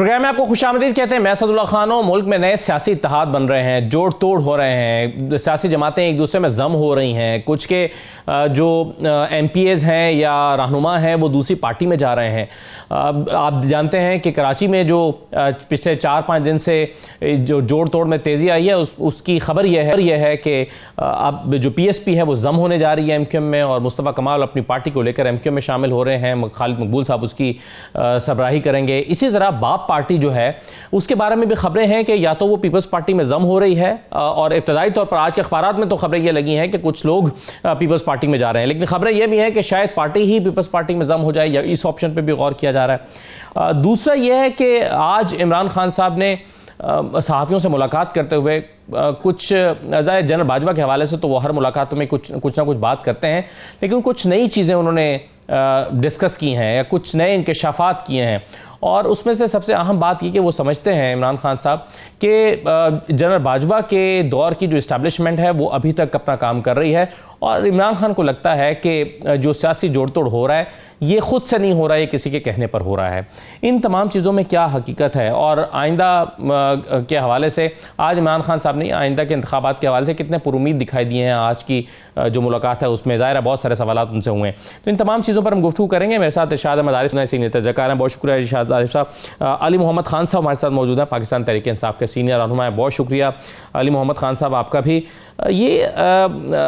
Programme میں آپ کو خوش آمدید کہتے ہیں. میں اسداللہ خان ہوں. ملک میں نئے سیاسی اتحاد بن رہے ہیں, جوڑ توڑ ہو رہے ہیں, سیاسی جماعتیں ایک دوسرے میں ضم ہو رہی ہیں. کچھ کے جو ایم پی ایز ہیں یا رہنما ہیں وہ دوسری پارٹی میں جا رہے ہیں. آپ جانتے ہیں کہ کراچی میں جو پچھلے 4-5 دن سے جو جوڑ توڑ میں تیزی آئی ہے اس کی خبر یہ ہے کہ اب جو پی ایس پی ہے وہ ضم ہونے جا رہی ہے ایم کیو ایم میں, اور مصطفیٰ کمال اپنی پارٹی کو لے کر ایم کیو ایم میں شامل ہو رہے ہیں. خالد مقبول صاحب اس کی سربراہی کریں گے. اسی طرح باپ پارٹی جو ہے اس کے بارے میں بھی خبریں ہیں کہ یا تو وہ پیپلز پارٹی میں ضم ہو رہی ہے, اور ابتدائی طور پر آج کے اخبارات میں تو خبریں یہ لگی ہیں کہ کچھ لوگ پیپلز پارٹی میں جا رہے ہیں, لیکن خبریں یہ بھی ہیں کہ شاید پارٹی ہی پیپلز پارٹی میں ضم ہو جائے, یا اس آپشن پہ بھی غور کیا جا رہا ہے. دوسرا یہ ہے کہ آج عمران خان صاحب نے صحافیوں سے ملاقات کرتے ہوئے کچھ جنرل باجوہ کے حوالے سے تو وہ ہر ملاقات میں کچھ نہ کچھ بات کرتے ہیں, لیکن کچھ نئی چیزیں انہوں نے ڈسکس کی ہیں یا کچھ نئے انکشافات کیے ہیں. اور اس میں سے سب سے اہم بات یہ کہ وہ سمجھتے ہیں عمران خان صاحب کہ جنرل باجوہ کے دور کی جو اسٹیبلشمنٹ ہے وہ ابھی تک اپنا کام کر رہی ہے, اور عمران خان کو لگتا ہے کہ جو سیاسی جوڑ توڑ ہو رہا ہے یہ خود سے نہیں ہو رہا ہے, یہ کسی کے کہنے پر ہو رہا ہے. ان تمام چیزوں میں کیا حقیقت ہے, اور آئندہ کے حوالے سے آج عمران خان صاحب نے آئندہ کے انتخابات کے حوالے سے کتنے پر امید دکھائی دیے ہیں آج کی جو ملاقات ہے اس میں, ظاہر ہے بہت سارے سوالات ان سے ہوئے ہیں. تو ان تمام چیزوں پر ہم گفتگو کریں گے. میرے ساتھ ارشاد احمد عارف سینئر تجزیہ ہیں, بہت شکریہ ارشاد عارف صاحب. علی محمد خان صاحب ہمارے ساتھ موجود ہیں, پاکستان تحریک انصاف کے سینئر رہنما ہیں, بہت شکریہ علی محمد خان صاحب آپ کا بھی. یہ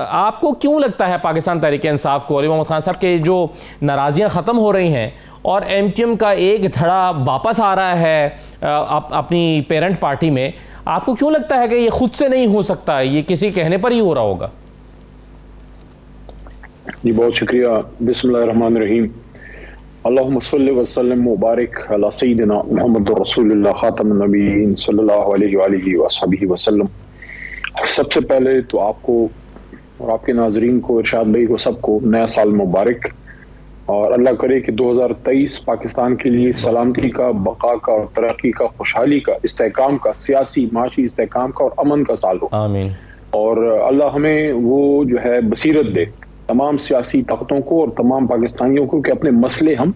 آپ کو کیوں لگتا ہے پاکستان تحریک انصاف کو, علی محمد خان صاحب, کے جو ناراضیاں ختم ہو رہی ہیں اور ایم کیو ایم کا ایک دھڑا واپس آ رہا ہے اپنی پیرنٹ پارٹی میں, آپ کو کیوں لگتا ہے کہ یہ خود سے نہیں ہو سکتا, یہ کسی کہنے پر ہی ہو رہا ہوگا؟ جی بہت شکریہ. بسم اللہ الرحمن الرحیم. اللہم صلی وسلم مبارک علی سیدنا محمد رسول اللہ خاتم النبیین صلی اللہ علیہ وآلہ وصحبہ وسلم. سب سے پہلے تو آپ کو اور آپ کے ناظرین کو, ارشاد بھائی کو, سب کو نیا سال مبارک, اور اللہ کرے کہ 2023 پاکستان کے لیے سلامتی کا, بقا کا اور ترقی کا, خوشحالی کا, استحکام کا, سیاسی معاشی استحکام کا اور امن کا سال ہو. آمین. اور اللہ ہمیں وہ جو ہے بصیرت دے تمام سیاسی طاقتوں کو اور تمام پاکستانیوں کو کہ اپنے مسئلے ہم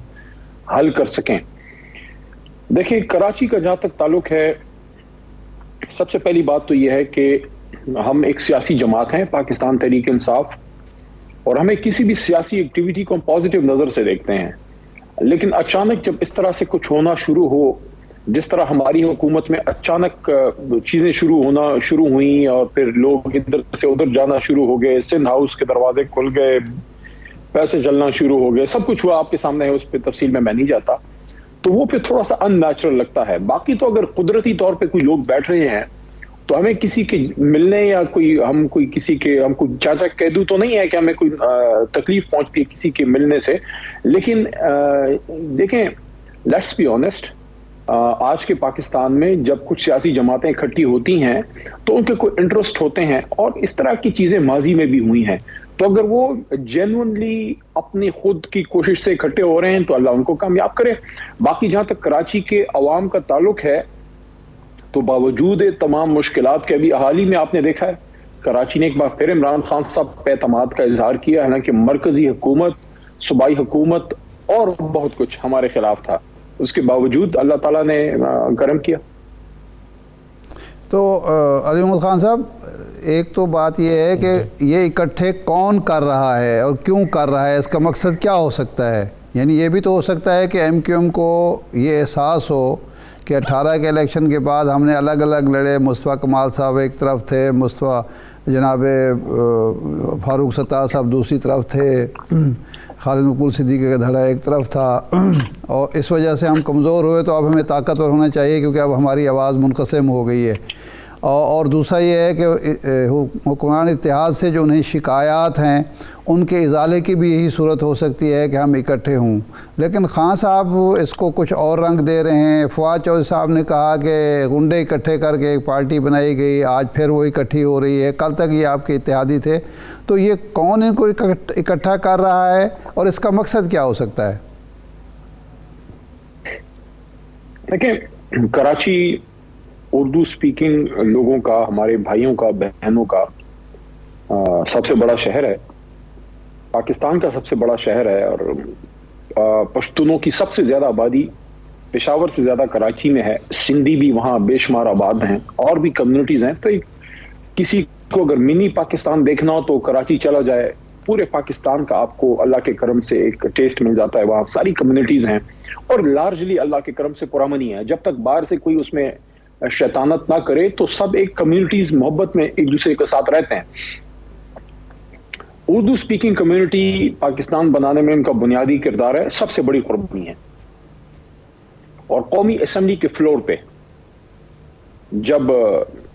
حل کر سکیں. دیکھیں, کراچی کا جہاں تک تعلق ہے, سب سے پہلی بات تو یہ ہے کہ ہم ایک سیاسی جماعت ہیں پاکستان تحریک انصاف, اور ہمیں کسی بھی سیاسی ایکٹیویٹی کو ہم پازیٹیو نظر سے دیکھتے ہیں. لیکن اچانک جب اس طرح سے کچھ ہونا شروع ہو, جس طرح ہماری حکومت میں اچانک چیزیں شروع ہوئیں اور پھر لوگ ادھر سے ادھر جانا شروع ہو گئے, سندھ ہاؤس کے دروازے کھل گئے, پیسے چلنا شروع ہو گئے, سب کچھ ہوا آپ کے سامنے ہے, اس پہ تفصیل میں نہیں جاتا, تو وہ پھر تھوڑا سا ان نیچرل لگتا ہے. باقی تو اگر قدرتی طور پہ کوئی لوگ بیٹھ رہے ہیں تو ہمیں کسی کے ملنے یا ہم کوئی چاچا کہدو تو نہیں ہے کہ ہمیں کوئی تکلیف پہنچتی ہے کسی کے ملنے سے. لیکن دیکھیں, لیٹس بی آنیسٹ, آج کے پاکستان میں جب کچھ سیاسی جماعتیں اکٹھی ہوتی ہیں تو ان کے کوئی انٹرسٹ ہوتے ہیں, اور اس طرح کی چیزیں ماضی میں بھی ہوئی ہیں. تو اگر وہ جینوئنلی اپنی خود کی کوشش سے اکٹھے ہو رہے ہیں تو اللہ ان کو کامیاب کرے. باقی جہاں تک کراچی کے عوام کا تعلق ہے, تو باوجود تمام مشکلات کے ابھی حال ہی میں آپ نے دیکھا ہے کراچی نے ایک بار پھر عمران خان صاحب پہ اعتماد کا اظہار کیا, حالانکہ مرکزی حکومت, صوبائی حکومت اور بہت کچھ ہمارے خلاف تھا, اس کے باوجود اللہ تعالیٰ نے کرم کیا. تو علی محمد خان صاحب, ایک تو بات یہ ہے کہ یہ اکٹھے کون کر رہا ہے اور کیوں کر رہا ہے, اس کا مقصد کیا ہو سکتا ہے؟ یعنی یہ بھی تو ہو سکتا ہے کہ ایم کیو ایم کو یہ احساس ہو کہ 18 کے الیکشن کے بعد ہم نے الگ الگ لڑے, مصطفیٰ کمال صاحب ایک طرف تھے, جناب فاروق ستار صاحب دوسری طرف تھے, خالد مقبول صدیقی کا دھڑا ایک طرف تھا, اور اس وجہ سے ہم کمزور ہوئے, تو اب ہمیں طاقتور ہونا چاہیے کیونکہ اب ہماری آواز منقسم ہو گئی ہے. اور دوسرا یہ ہے کہ حکمران اتحاد سے جو انہیں شکایات ہیں ان کے ازالے کی بھی یہی صورت ہو سکتی ہے کہ ہم اکٹھے ہوں. لیکن خان صاحب اس کو کچھ اور رنگ دے رہے ہیں. فواد چودھری صاحب نے کہا کہ گنڈے اکٹھے کر کے ایک پارٹی بنائی گئی, آج پھر وہ اکٹھی ہو رہی ہے, کل تک یہ آپ کے اتحادی تھے. تو یہ کون ان کو اکٹھا کر رہا ہے اور اس کا مقصد کیا ہو سکتا ہے؟ دیکھیں, کراچی اردو سپیکنگ لوگوں کا, ہمارے بھائیوں کا, بہنوں کا سب سے بڑا شہر ہے, پاکستان کا سب سے بڑا شہر ہے, اور پشتونوں کی سب سے زیادہ آبادی پشاور سے زیادہ کراچی میں ہے، سندھی بھی وہاں بے شمار آباد ہیں، اور بھی کمیونٹیز ہیں. تو کسی کو اگر منی پاکستان دیکھنا ہو تو کراچی چلا جائے، پورے پاکستان کا آپ کو اللہ کے کرم سے ایک ٹیسٹ مل جاتا ہے. وہاں ساری کمیونٹیز ہیں اور لارجلی اللہ کے کرم سے پرامنی ہے. جب تک باہر سے کوئی اس میں شیطانت نہ کرے تو سب ایک کمیونٹیز محبت میں ایک دوسرے کے ساتھ رہتے ہیں. اردو سپیکنگ کمیونٹی پاکستان بنانے میں ان کا بنیادی کردار ہے، سب سے بڑی قربانی ہے. اور قومی اسمبلی کے فلور پہ جب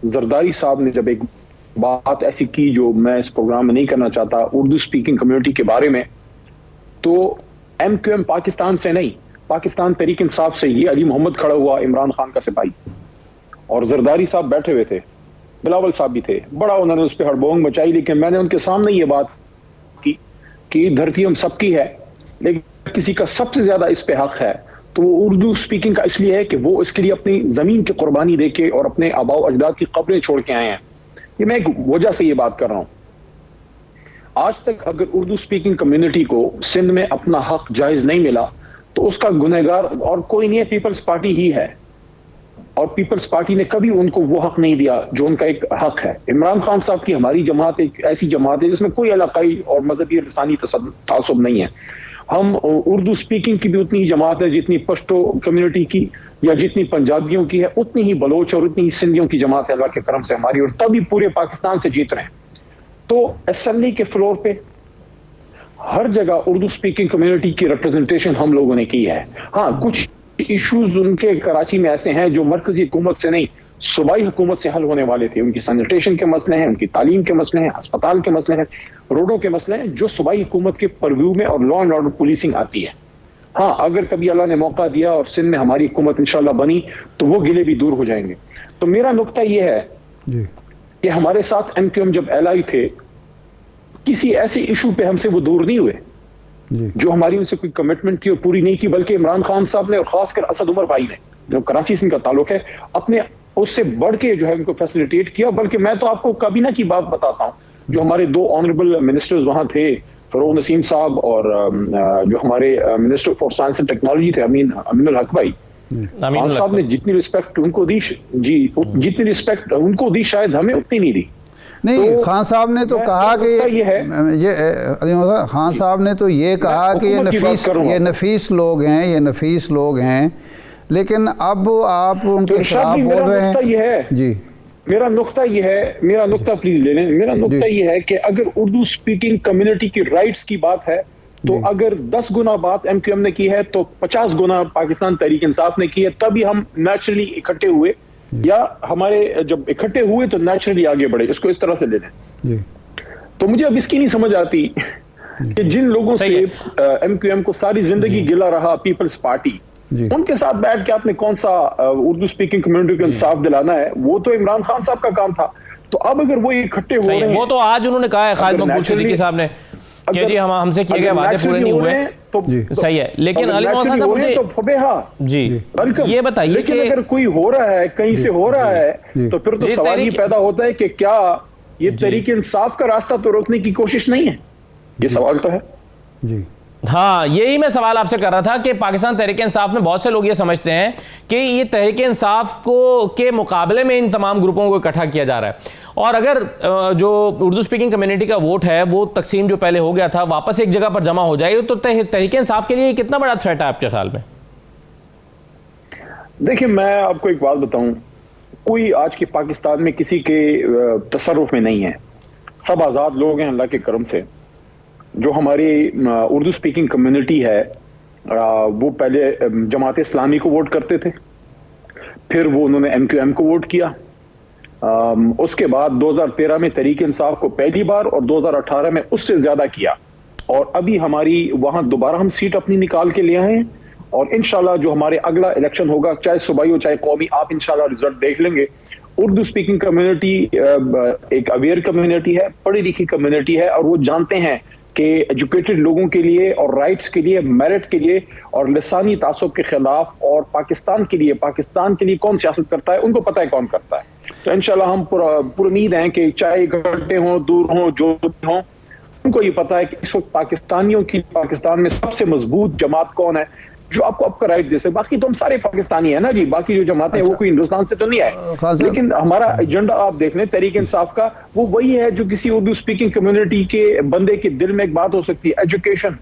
زرداری صاحب نے جب ایک بات ایسی کی جو میں اس پروگرام میں نہیں کرنا چاہتا اردو سپیکنگ کمیونٹی کے بارے میں، تو ایم کیو ایم پاکستان سے نہیں، پاکستان تحریک انصاف سے یہ علی محمد کھڑا ہوا، عمران خان کا سپاہی، اور زرداری صاحب بیٹھے ہوئے تھے، بلاول صاحب بھی تھے. بڑا انہوں نے اس پہ ہڑبونگ مچائی، لیکن میں نے ان کے سامنے یہ بات کی کہ دھرتی ہم سب کی ہے، لیکن کسی کا سب سے زیادہ اس پہ حق ہے تو وہ اردو سپیکنگ کا اس لیے ہے کہ وہ اس کے لیے اپنی زمین کی قربانی دے کے اور اپنے آباء و اجداد کی قبریں چھوڑ کے آئے ہیں. یہ میں ایک وجہ سے یہ بات کر رہا ہوں. آج تک اگر اردو سپیکنگ کمیونٹی کو سندھ میں اپنا حق جائز نہیں ملا تو اس کا گنہگار اور کوئی نہیں ہے، پیپلز پارٹی ہی ہے. اور پیپلز پارٹی نے کبھی ان کو وہ حق نہیں دیا جو ان کا ایک حق ہے. عمران خان صاحب کی ہماری جماعت ایک ایسی جماعت ہے جس میں کوئی علاقائی اور مذہبی لسانی تعصب نہیں ہے. ہم اردو سپیکنگ کی بھی اتنی ہی جماعت ہے جتنی پشتو کمیونٹی کی یا جتنی پنجابیوں کی ہے، اتنی ہی بلوچ اور اتنی ہی سندھیوں کی جماعت ہے اللہ کے کرم سے ہماری، اور تبھی پورے پاکستان سے جیت رہے ہیں. تو اسمبلی کے فلور پہ ہر جگہ اردو سپیکنگ کمیونٹی کی ریپرزنٹیشن ہم لوگوں نے کی ہے. ہاں کچھ ایشوز ان کے کراچی میں ایسے ہیں جو مرکزی حکومت سے نہیں صوبائی حکومت سے حل ہونے والے تھے. ان کی سینیٹیشن کے مسئلے ہیں، ان کی تعلیم کے مسئلے ہیں، ہسپتال کے مسئلے ہیں، روڈوں کے مسئلے ہیں، جو صوبائی حکومت کے پرویو میں اور لا اینڈ آرڈر پولیسنگ آتی ہے. ہاں اگر کبھی اللہ نے موقع دیا اور سندھ میں ہماری حکومت انشاءاللہ بنی تو وہ گلے بھی دور ہو جائیں گے. تو میرا نقطہ یہ ہے کہ ہمارے ساتھ ایم کیو ایم جب ایلائی تھے کسی ایسے ایشو پہ ہم سے وہ دور نہیں ہوئے جو ہماری ان سے کوئی کمٹمنٹ تھی اور پوری نہیں کی، بلکہ عمران خان صاحب نے اور خاص کر اسد عمر بھائی نے جو کراچی سے ان کا تعلق ہے اپنے اس سے بڑھ کے جو ہے ان کو فیسلیٹیٹ کیا. بلکہ میں تو آپ کو کابینہ کی بات بتاتا ہوں، جو ہمارے 2 آنریبل منسٹرز وہاں تھے، فروغ نسیم صاحب اور جو ہمارے minister for science and technology تھے امین الحق بھائی، خان صاحب نے جتنی رسپیکٹ ان کو دی، جتنی رسپیکٹ ان کو دی شاید ہمیں اتنی نہیں دی. نہیں، خان صاحب نے تو کہا کہ خان صاحب نے تو یہ کہا کہ یہ نفیس لوگ ہیں، یہ نفیس لوگ ہیں، لیکن اب آپ ان کے خلاف بول رہے ہیں. جی میرا نقطہ یہ ہے، میرا نقطہ پلیز لے لیں. میرا نقطہ یہ ہے کہ اگر اردو سپیکنگ کمیونٹی کی رائٹس کی بات ہے تو اگر 10 گنا بات ایم کیو ایم نے کی ہے تو 50 گنا پاکستان تحریک انصاف نے کی ہے. تبھی ہم نیچرلی اکٹھے ہوئے، یا ہمارے جب اکٹھے ہوئے تو نیچرلی آگے بڑھے. اس کو اس طرح سے لے لیں. تو مجھے اب اس کی نہیں سمجھ آتی کہ جن لوگوں سے ایم کیو ایم کو ساری زندگی گلا رہا پیپلز پارٹی، ان کے ساتھ بیٹھ کے آپ نے کون سا اردو سپیکنگ کمیونٹی کو انصاف دلانا ہے؟ وہ تو عمران خان صاحب کا کام تھا. تو اب اگر وہ اکٹھے ہو رہے ہیں، وہ تو آج انہوں نے کہا ہے خالد مقبول صدیقی صاحب نے کہ جی ہم سے کیے گئے وعدے پورے نہیں ہوئے، تو صحیح ہے. لیکن علی محمد صاحب جی یہ بتائیے لیکن اگر کوئی ہو رہا ہے کہیں سے ہو رہا ہے تو پھر تو سوال یہ پیدا ہوتا ہے کہ کیا یہ تحریک انصاف کا راستہ تو روکنے کی کوشش نہیں ہے؟ یہ سوال تو ہے. ہاں یہی میں سوال آپ سے کر رہا تھا کہ پاکستان تحریک انصاف میں بہت سے لوگ یہ سمجھتے ہیں کہ یہ تحریک انصاف کو کے مقابلے میں ان تمام گروپوں کو اکٹھا کیا جا رہا ہے، اور اگر جو اردو سپیکنگ کمیونٹی کا ووٹ ہے وہ تقسیم جو پہلے ہو گیا تھا واپس ایک جگہ پر جمع ہو جائے تو تحریک انصاف کے لیے کتنا بڑا تھریٹ ہے آپ کے خیال میں؟ دیکھیں میں آپ کو ایک بات بتاؤں، کوئی آج کے پاکستان میں کسی کے تصرف میں نہیں ہے، سب آزاد لوگ ہیں اللہ کے کرم سے. جو ہماری اردو سپیکنگ کمیونٹی ہے وہ پہلے جماعت اسلامی کو ووٹ کرتے تھے، پھر وہ انہوں نے ایم کیو ایم کو ووٹ کیا، اس کے بعد 2013 میں تحریک انصاف کو پہلی بار اور 2018 میں اس سے زیادہ کیا، اور ابھی ہماری وہاں دوبارہ ہم سیٹ اپنی نکال کے لے آئے ہیں. اور انشاءاللہ جو ہمارے اگلا الیکشن ہوگا چاہے صوبائی ہو چاہے قومی، آپ انشاءاللہ رزلٹ دیکھ لیں گے. اردو سپیکنگ کمیونٹی ایک اویئر کمیونٹی ہے، پڑھی لکھی کمیونٹی ہے، اور وہ جانتے ہیں کہ ایجوکیٹڈ لوگوں کے لیے اور رائٹس کے لیے، میرٹ کے لیے اور لسانی تعصب کے خلاف اور پاکستان کے لیے کون سیاست کرتا ہے ان کو پتہ ہے کون کرتا ہے. تو انشاءاللہ ہم پر امید ہیں کہ چاہے گھٹے ہوں دور ہوں جو ہوں، ان کو یہ پتہ ہے کہ اس وقت پاکستانیوں کی پاکستان میں سب سے مضبوط جماعت کون ہے. جو آپ کو آپ کا رائٹ دے سکے. باقی تو ہم سارے پاکستانی ہیں نا جی, باقی جو جماعتیں ہیں وہ کوئی ہندوستان سے تو نہیں آئے, لیکن ہمارا ایجنڈا آپ دیکھ لیں تحریک انصاف کا, وہ وہی ہے جو کسی اردو اسپیکنگ کمیونٹی کے بندے کے دل میں ایک بات ہو سکتی ہے, ایجوکیشن,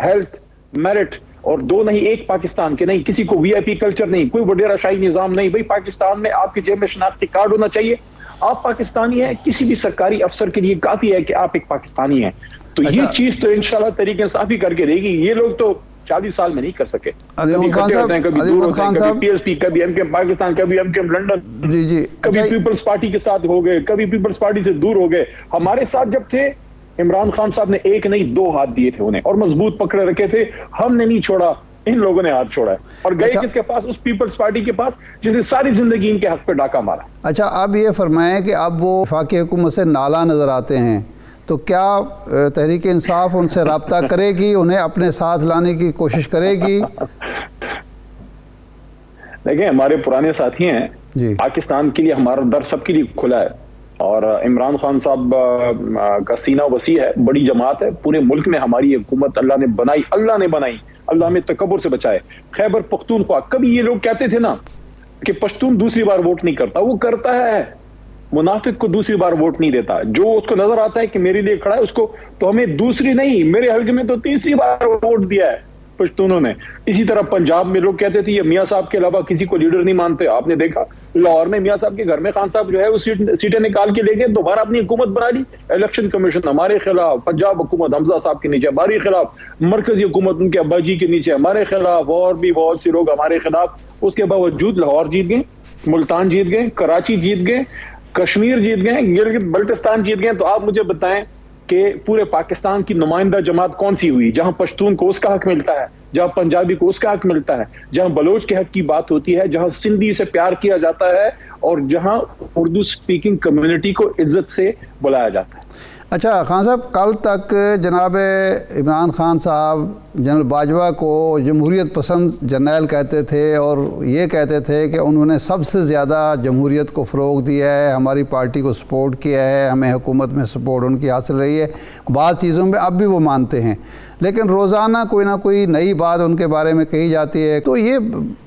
ہیلتھ, میرٹ, اور دو نہیں ایک پاکستان کے, نہیں کسی کو وی آئی پی کلچر نہیں, کوئی وڈیرا شاہی نظام نہیں. بھائی پاکستان میں آپ کی جیب میں شناختی کارڈ ہونا چاہیے, آپ پاکستانی ہیں, کسی بھی سرکاری افسر کے لیے کافی ہے کہ آپ ایک پاکستانی ہیں. تو یہ چیز تو انشاءاللہ تحریک انصاف ہی کر کے دے گی. یہ لوگ تو 40 سال میں نہیں کر سکے, کبھی اکٹھے ہوتے ہیں, کبھی دور ہوتے ہیں, کبھی پی ایس پی, کبھی ایم کے پاکستان, کبھی ایم کے لنڈن, کبھی پیپلز پارٹی کے ساتھ ہو گئے, کبھی پیپلز پارٹی سے دور ہو گئے. ہمارے ساتھ جب تھے عمران خان صاحب نے ایک نہیں 2 ہاتھ دیے تھے انہیں, اور مضبوط پکڑے رکھے تھے. ہم نے نہیں چھوڑا, ان لوگوں نے ہاتھ چھوڑا ہے, اور گئے کس کے پاس؟ اس پیپلز پارٹی کے پاس جس نے ساری زندگی ان کے حق پہ ڈاکہ مارا. اچھا, اب یہ فرمائیں کہ اب وہ وفاقی حکومت سے نالا نظر آتے ہیں, تو کیا تحریک انصاف ان سے رابطہ کرے گی, انہیں اپنے ساتھ لانے کی کوشش کرے گی؟ دیکھیں ہمارے پرانے ساتھی ہیں جی, پاکستان کے لیے ہمارا در سب کے لیے کھلا ہے, اور عمران خان صاحب کا سینہ وسیع ہے, بڑی جماعت ہے. پورے ملک میں ہماری حکومت اللہ نے بنائی, اللہ ہمیں تکبر سے بچائے. خیبر پختونخوا, کبھی یہ لوگ کہتے تھے نا کہ پشتون دوسری بار ووٹ نہیں کرتا, وہ کرتا ہے. منافق کو دوسری بار ووٹ نہیں دیتا. جو اس کو نظر آتا ہے کہ میرے لیے کھڑا ہے, اس کو تو ہمیں دوسری نہیں, میرے حلقے میں تو تیسری بار ووٹ دیا ہے پشتونوں نے. اسی طرح پنجاب میں لوگ کہتے تھے یہ میاں صاحب کے علاوہ کسی کو لیڈر نہیں مانتے. آپ نے دیکھا لاہور میں میاں صاحب کے گھر میں خان صاحب جو ہے وہ سیٹیں نکال کے لے گئے, دوبارہ اپنی حکومت بنا لی. الیکشن کمیشن ہمارے خلاف, پنجاب حکومت حمزہ صاحب کے نیچے ہمارے خلاف, مرکزی حکومت ان کے ابا جی کے نیچے ہمارے خلاف, اور بھی بہت سے لوگ ہمارے خلاف. اس کے باوجود لاہور جیت گئے, ملتان جیت گئے, کراچی جیت گئے, کشمیر جیت گئے, گلگت بلتستان جیت گئے. تو آپ مجھے بتائیں کہ پورے پاکستان کی نمائندہ جماعت کون سی ہوئی جہاں پشتون کو اس کا حق ملتا ہے, جہاں پنجابی کو اس کا حق ملتا ہے, جہاں بلوچ کے حق کی بات ہوتی ہے, جہاں سندھی سے پیار کیا جاتا ہے, اور جہاں اردو سپیکنگ کمیونٹی کو عزت سے بلایا جاتا ہے. اچھا خان صاحب, کل تک جناب عمران خان صاحب جنرل باجوہ کو جمہوریت پسند جرنیل کہتے تھے, اور یہ کہتے تھے کہ انہوں نے سب سے زیادہ جمہوریت کو فروغ دیا ہے, ہماری پارٹی کو سپورٹ کیا ہے, ہمیں حکومت میں سپورٹ ان کی حاصل رہی ہے. بعض چیزوں میں اب بھی وہ مانتے ہیں, لیکن روزانہ کوئی نہ کوئی نئی بات ان کے بارے میں کہی جاتی ہے. تو یہ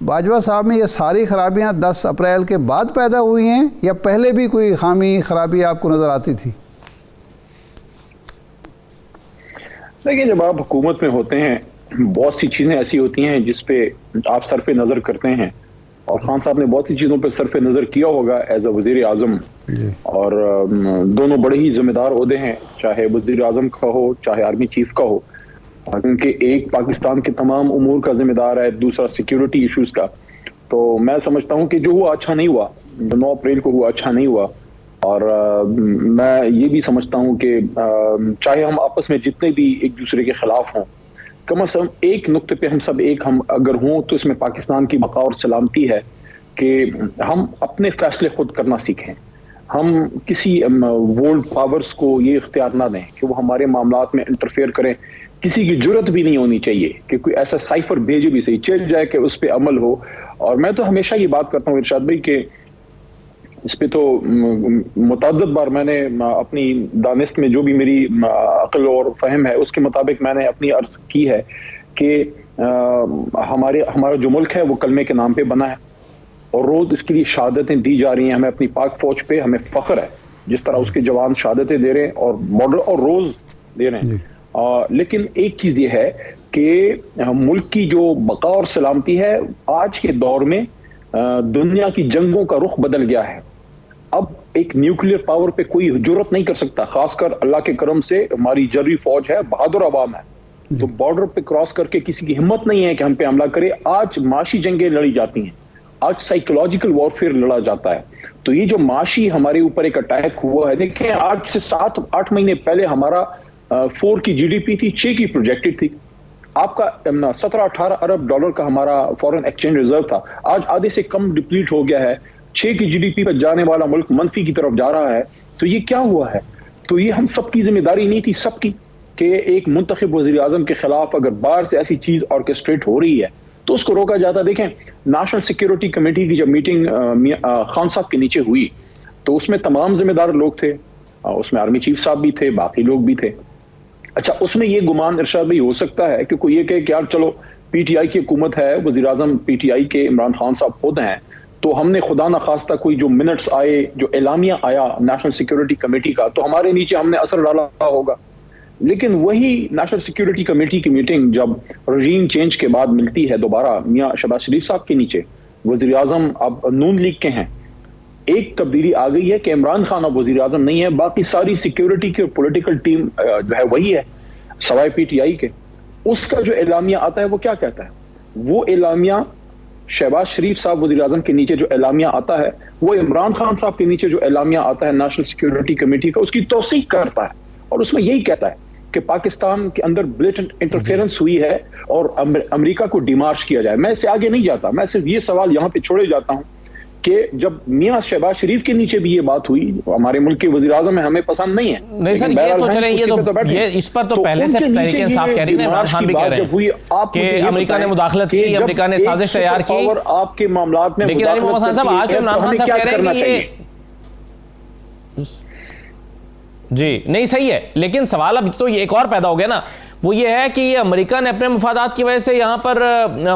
باجوہ صاحب میں یہ ساری خرابیاں 10 اپریل کے بعد پیدا ہوئی ہیں, یا پہلے بھی کوئی خرابی آپ کو نظر آتی تھی؟ دیکھیں جب آپ حکومت میں ہوتے ہیں بہت سی چیزیں ایسی ہوتی ہیں جس پہ آپ صرف نظر کرتے ہیں, اور خان صاحب نے بہت سی چیزوں پہ صرف نظر کیا ہوگا ایز اے وزیر اعظم. اور دونوں بڑے ہی ذمہ دار عہدے ہیں, چاہے وزیر اعظم کا ہو چاہے آرمی چیف کا ہو, کیونکہ ایک پاکستان کے تمام امور کا ذمہ دار ہے, دوسرا سیکیورٹی ایشوز کا. تو میں سمجھتا ہوں کہ جو ہوا اچھا نہیں ہوا, 9 اپریل کو ہوا اچھا نہیں ہوا. اور میں یہ بھی سمجھتا ہوں کہ چاہے ہم آپس میں جتنے بھی ایک دوسرے کے خلاف ہوں, کم از کم ایک نقطے پہ ہم اگر ہوں تو اس میں پاکستان کی بقا اور سلامتی ہے کہ ہم اپنے فیصلے خود کرنا سیکھیں. ہم کسی ورلڈ پاورز کو یہ اختیار نہ دیں کہ وہ ہمارے معاملات میں انٹرفیئر کریں. کسی کی جرت بھی نہیں ہونی چاہیے کہ کوئی ایسا سائفر بھیجے بھی صحیح چل جائے کہ اس پہ عمل ہو. اور میں تو ہمیشہ یہ بات کرتا ہوں ارشاد بھائی کہ اس پہ تو متعدد بار میں نے اپنی دانست میں جو بھی میری عقل اور فہم ہے اس کے مطابق میں نے اپنی عرض کی ہے کہ ہمارا جو ملک ہے وہ کلمے کے نام پہ بنا ہے, اور روز اس کے لیے شہادتیں دی جا رہی ہیں. ہمیں اپنی پاک فوج پہ ہمیں فخر ہے جس طرح اس کے جوان شہادتیں دے رہے ہیں اور ماڈل اور روز دے رہے ہیں. لیکن ایک چیز یہ ہے کہ ملک کی جو بقا اور سلامتی ہے, آج کے دور میں دنیا کی جنگوں کا رخ بدل گیا ہے. اب ایک نیوکلیئر پاور پہ کوئی جرت نہیں کر سکتا, خاص کر اللہ کے کرم سے ہماری جرری فوج ہے, بہادر عوام ہے, تو بارڈر پہ کراس کر کے کسی کی ہمت نہیں ہے کہ ہم پہ حملہ کرے. آج معاشی جنگیں لڑی جاتی ہیں, آج سائیکولوجیکل وارفیئر لڑا جاتا ہے. تو یہ جو معاشی ہمارے اوپر ایک اٹیک ہوا ہے, دیکھیں آج سے 7-8 مہینے پہلے ہمارا 4 کی GDP تھی, 6 کی پروجیکٹڈ تھی. آپ کا 17-18 ارب ڈالر کا ہمارا فورن ایکسچینج ریزرو تھا, آج آدھے سے کم ڈپلیٹ ہو گیا ہے. 6 کی GDP پر جانے والا ملک منفی کی طرف جا رہا ہے. تو یہ کیا ہوا ہے؟ تو یہ ہم سب کی ذمہ داری نہیں تھی, سب کی, کہ ایک منتخب وزیر اعظم کے خلاف اگر باہر سے ایسی چیز آرکسٹریٹ ہو رہی ہے تو اس کو روکا جاتا. دیکھیں نیشنل سیکیورٹی کمیٹی کی جب میٹنگ خان صاحب کے نیچے ہوئی تو اس میں تمام ذمہ دار لوگ تھے, اس میں آرمی چیف صاحب بھی تھے, باقی لوگ بھی تھے. اچھا, اس میں یہ گمان ارشاد بھائی ہو سکتا ہے کہ کوئی یہ کہے کہ یار چلو پی ٹی آئی کی حکومت ہے, وزیر اعظم پی ٹی آئی کے عمران خان صاحب خود ہیں, تو ہم نے خدا نخواستہ کوئی جو منٹس آئے, جو اعلامیہ آیا نیشنل سیکیورٹی کمیٹی کا, تو ہمارے نیچے ہم نے اثر ڈالا ہوگا. لیکن وہی نیشنل سیکیورٹی کمیٹی کی میٹنگ جب رجیم چینج کے بعد ملتی ہے دوبارہ میاں شہباز شریف صاحب کے نیچے, وزیر اعظم اب نون لیگ کے ہیں, ایک تبدیلی آ گئی ہے کہ عمران خان اب وزیر اعظم نہیں ہے, باقی ساری سیکیورٹی کی پولیٹیکل ٹیم جو ہے وہی ہے سوائے پی ٹی آئی کے. اس کا جو اعلامیہ آتا ہے وہ کیا کہتا ہے؟ وہ اعلامیہ شہباز شریف صاحب وزیر اعظم کے نیچے جو اعلامیہ آتا ہے, وہ عمران خان صاحب کے نیچے جو اعلامیہ آتا ہے نیشنل سیکیورٹی کمیٹی کا, اس کی توثیق کرتا ہے, اور اس میں یہی کہتا ہے کہ پاکستان کے اندر بلیٹنٹ انٹرفیئرنس ہوئی ہے اور امریکہ کو ڈیمارش کیا جائے. میں اس سے آگے نہیں جاتا, میں صرف یہ سوال یہاں پہ چھوڑے جاتا ہوں کہ جب میاں شہباز شریف کے نیچے بھی یہ بات ہوئی, ہمارے ملک کے وزیر اعظم ہیں, ہمیں پسند نہیں ہے. نہیں سر, یہ تو چلیں, یہ اس پر تو پہلے سے تحریک انصاف کہہ رہی ہے, عمران خان بھی کہہ رہے ہیں کہ امریکہ نے مداخلت کی, امریکہ نے سازش تیار کی, اور آپ کے معاملات میں لیکن علی محمد خان صاحب آج عمران خان صاحب کہہ رہے ہیں کہ جی نہیں صحیح ہے, لیکن سوال اب تو ایک اور پیدا ہو گیا نا, وہ یہ ہے کہ امریکہ نے اپنے مفادات کی وجہ سے یہاں پر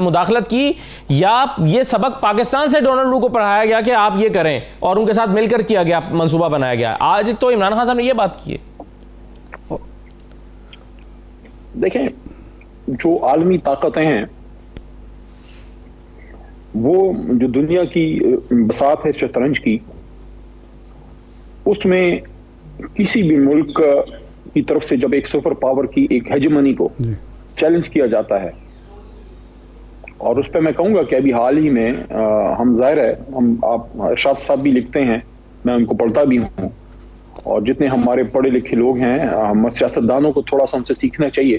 مداخلت کی, یا یہ سبق پاکستان سے ڈونلڈ رو کو پڑھایا گیا کہ آپ یہ کریں, اور ان کے ساتھ مل کر کیا گیا, منصوبہ بنایا گیا. آج تو عمران خان صاحب نے یہ بات کی ہے. دیکھیں, جو عالمی طاقتیں ہیں وہ جو دنیا کی بساط ہے شطرنج کی, اس میں کسی بھی ملک کی طرف سے جب ایک سپر پاور کی ایک ہیجمنی کو چیلنج کیا جاتا ہے, اور اس پہ میں کہوں گا کہ ابھی حال ہی میں ہم ظاہر ہے, آپ ارشاد صاحب بھی لکھتے ہیں, میں ان کو پڑھتا بھی ہوں, اور جتنے ہمارے پڑھے لکھے لوگ ہیں, ہم سیاستدانوں کو تھوڑا سا ان سے سیکھنا چاہیے.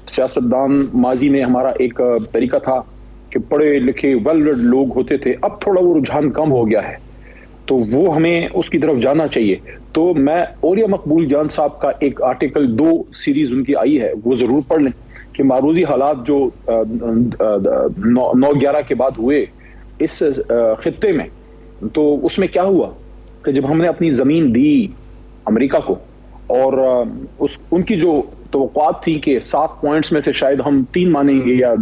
سیاستدان ماضی میں ہمارا ایک طریقہ تھا کہ پڑھے لکھے ویل ریڈ لوگ ہوتے تھے, اب تھوڑا وہ رجحان کم ہو گیا ہے, تو وہ ہمیں اس کی طرف جانا چاہیے. تو میں اوریہ مقبول جان صاحب کا ایک آرٹیکل 2 سیریز ان کی آئی ہے, وہ ضرور پڑھ لیں کہ معروضی حالات جو 9/11 کے بعد ہوئے اس خطے میں, تو اس میں کیا ہوا کہ جب ہم نے اپنی زمین دی امریکہ کو, اور ان کی جو توقعات تھی کہ 7 پوائنٹس میں سے شاید ہم 3 مانیں گے یا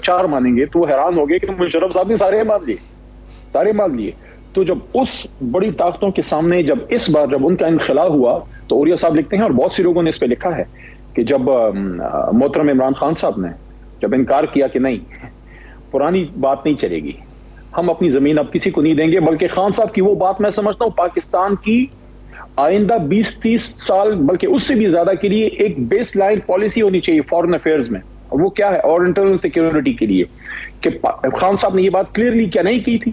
4 مانیں گے, تو وہ حیران ہو گئے کہ مشرف صاحب نے سارے مان لیے. تو جب اس بڑی طاقتوں کے سامنے جب اس بار جب ان کا انخلا ہوا, تو اوریہ صاحب لکھتے ہیں, اور بہت سی لوگوں نے اس پہ لکھا ہے, کہ جب محترم عمران خان صاحب نے جب انکار کیا کہ نہیں, پرانی بات نہیں چلے گی, ہم اپنی زمین اب کسی کو نہیں دیں گے, بلکہ خان صاحب کی وہ بات میں سمجھتا ہوں پاکستان کی آئندہ 20-30 سال بلکہ اس سے بھی زیادہ کے لیے ایک بیس لائن پالیسی ہونی چاہیے فارن افیئرز میں, اور وہ کیا ہے, اور انٹرنل سیکیورٹی کے لیے, کہ خان صاحب نے یہ بات کلیئرلی کیا نہیں کی تھی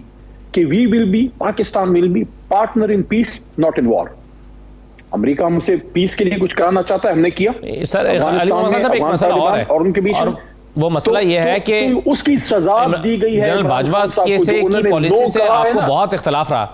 کہ we will be, Pakistan will be partner in peace not in war. امریکہ ہم سے پیس کے لیے کچھ کرانا چاہتا ہے, ہم نے کیا. سر علی محمد صاحب ایک مسئلہ اور ان کے بیچ وہ مسئلہ یہ ہے کہ اس کی سزا دی گئی ہے. جنرل باجوہ کی پالیسی سے آپ کو بہت اختلاف رہا.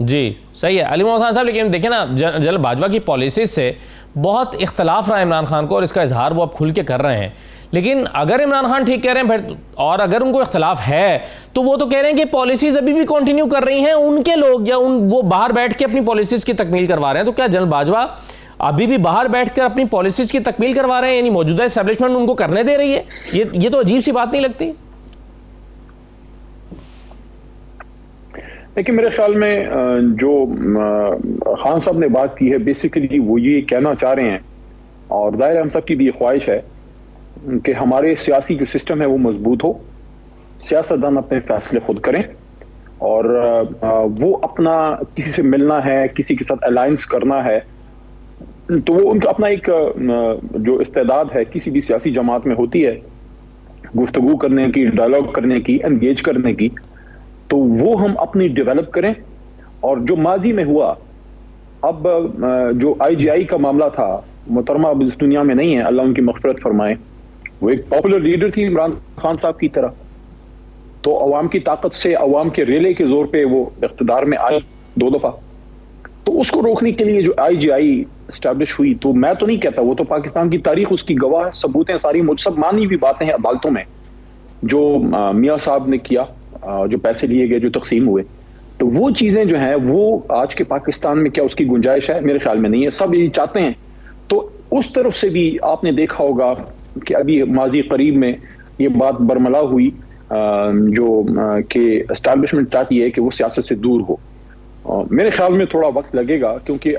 جی صحیح ہے علی محمد صاحب, لیکن دیکھیں نا, جنرل باجوہ کی پالیسی سے بہت اختلاف رہا عمران خان کو, اور اس کا اظہار وہ اب کھل کے کر رہے ہیں. لیکن اگر عمران خان ٹھیک کہہ رہے ہیں پھر, اور اگر ان کو اختلاف ہے, تو وہ تو کہہ رہے ہیں کہ پالیسیز ابھی بھی کنٹینیو کر رہی ہیں ان کے لوگ, یا وہ باہر بیٹھ کے اپنی پالیسیز کی تکمیل کروا رہے ہیں. تو کیا جنرل باجوہ ابھی بھی باہر بیٹھ کر اپنی پالیسیز کی تکمیل کروا رہے ہیں, یعنی موجودہ اسٹیبلشمنٹ ان کو کرنے دے رہی ہے؟ یہ تو عجیب سی بات نہیں لگتی؟ لیکن میرے خیال میں جو خان صاحب نے بات کی ہے, بیسیکلی وہ یہ کہنا چاہ رہے ہیں, اور ظاہر ہم سب کی بھی یہ خواہش ہے کہ ہمارے سیاسی جو سسٹم ہے وہ مضبوط ہو, سیاستدان اپنے فیصلے خود کریں, اور وہ اپنا کسی سے ملنا ہے, کسی کے ساتھ الائنس کرنا ہے, تو وہ ان کا اپنا ایک جو استعداد ہے کسی بھی سیاسی جماعت میں ہوتی ہے گفتگو کرنے کی, ڈائلاگ کرنے کی, انگیج کرنے کی, تو وہ ہم اپنی ڈیولپ کریں. اور جو ماضی میں ہوا, اب جو IGI کا معاملہ تھا, محترمہ اب اس دنیا میں نہیں ہے, اللہ ان کی مغفرت فرمائے, وہ ایک پاپولر لیڈر تھی عمران خان صاحب کی طرح, تو عوام کی طاقت سے, عوام کے ریلے کے زور پہ وہ اقتدار میں آئی 2 دفعہ. تو اس کو روکنے کے لیے جو IGI اسٹیبلش ہوئی, تو میں تو نہیں کہتا, وہ تو پاکستان کی تاریخ اس کی گواہ ہے, ثبوت ہیں ساری, سب مانی ہوئی باتیں ہیں عدالتوں میں, جو میاں صاحب نے کیا, جو پیسے لیے گئے, جو تقسیم ہوئے. تو وہ چیزیں جو ہیں وہ آج کے پاکستان میں کیا اس کی گنجائش ہے؟ میرے خیال میں نہیں ہے. سب یہی چاہتے ہیں. تو اس طرف سے بھی آپ نے دیکھا ہوگا کہ ابھی ماضی قریب میں یہ بات برملا ہوئی جو کہ اسٹیبلشمنٹ چاہتی ہے کہ وہ سیاست سے دور ہو. میرے خیال میں تھوڑا وقت لگے گا کیونکہ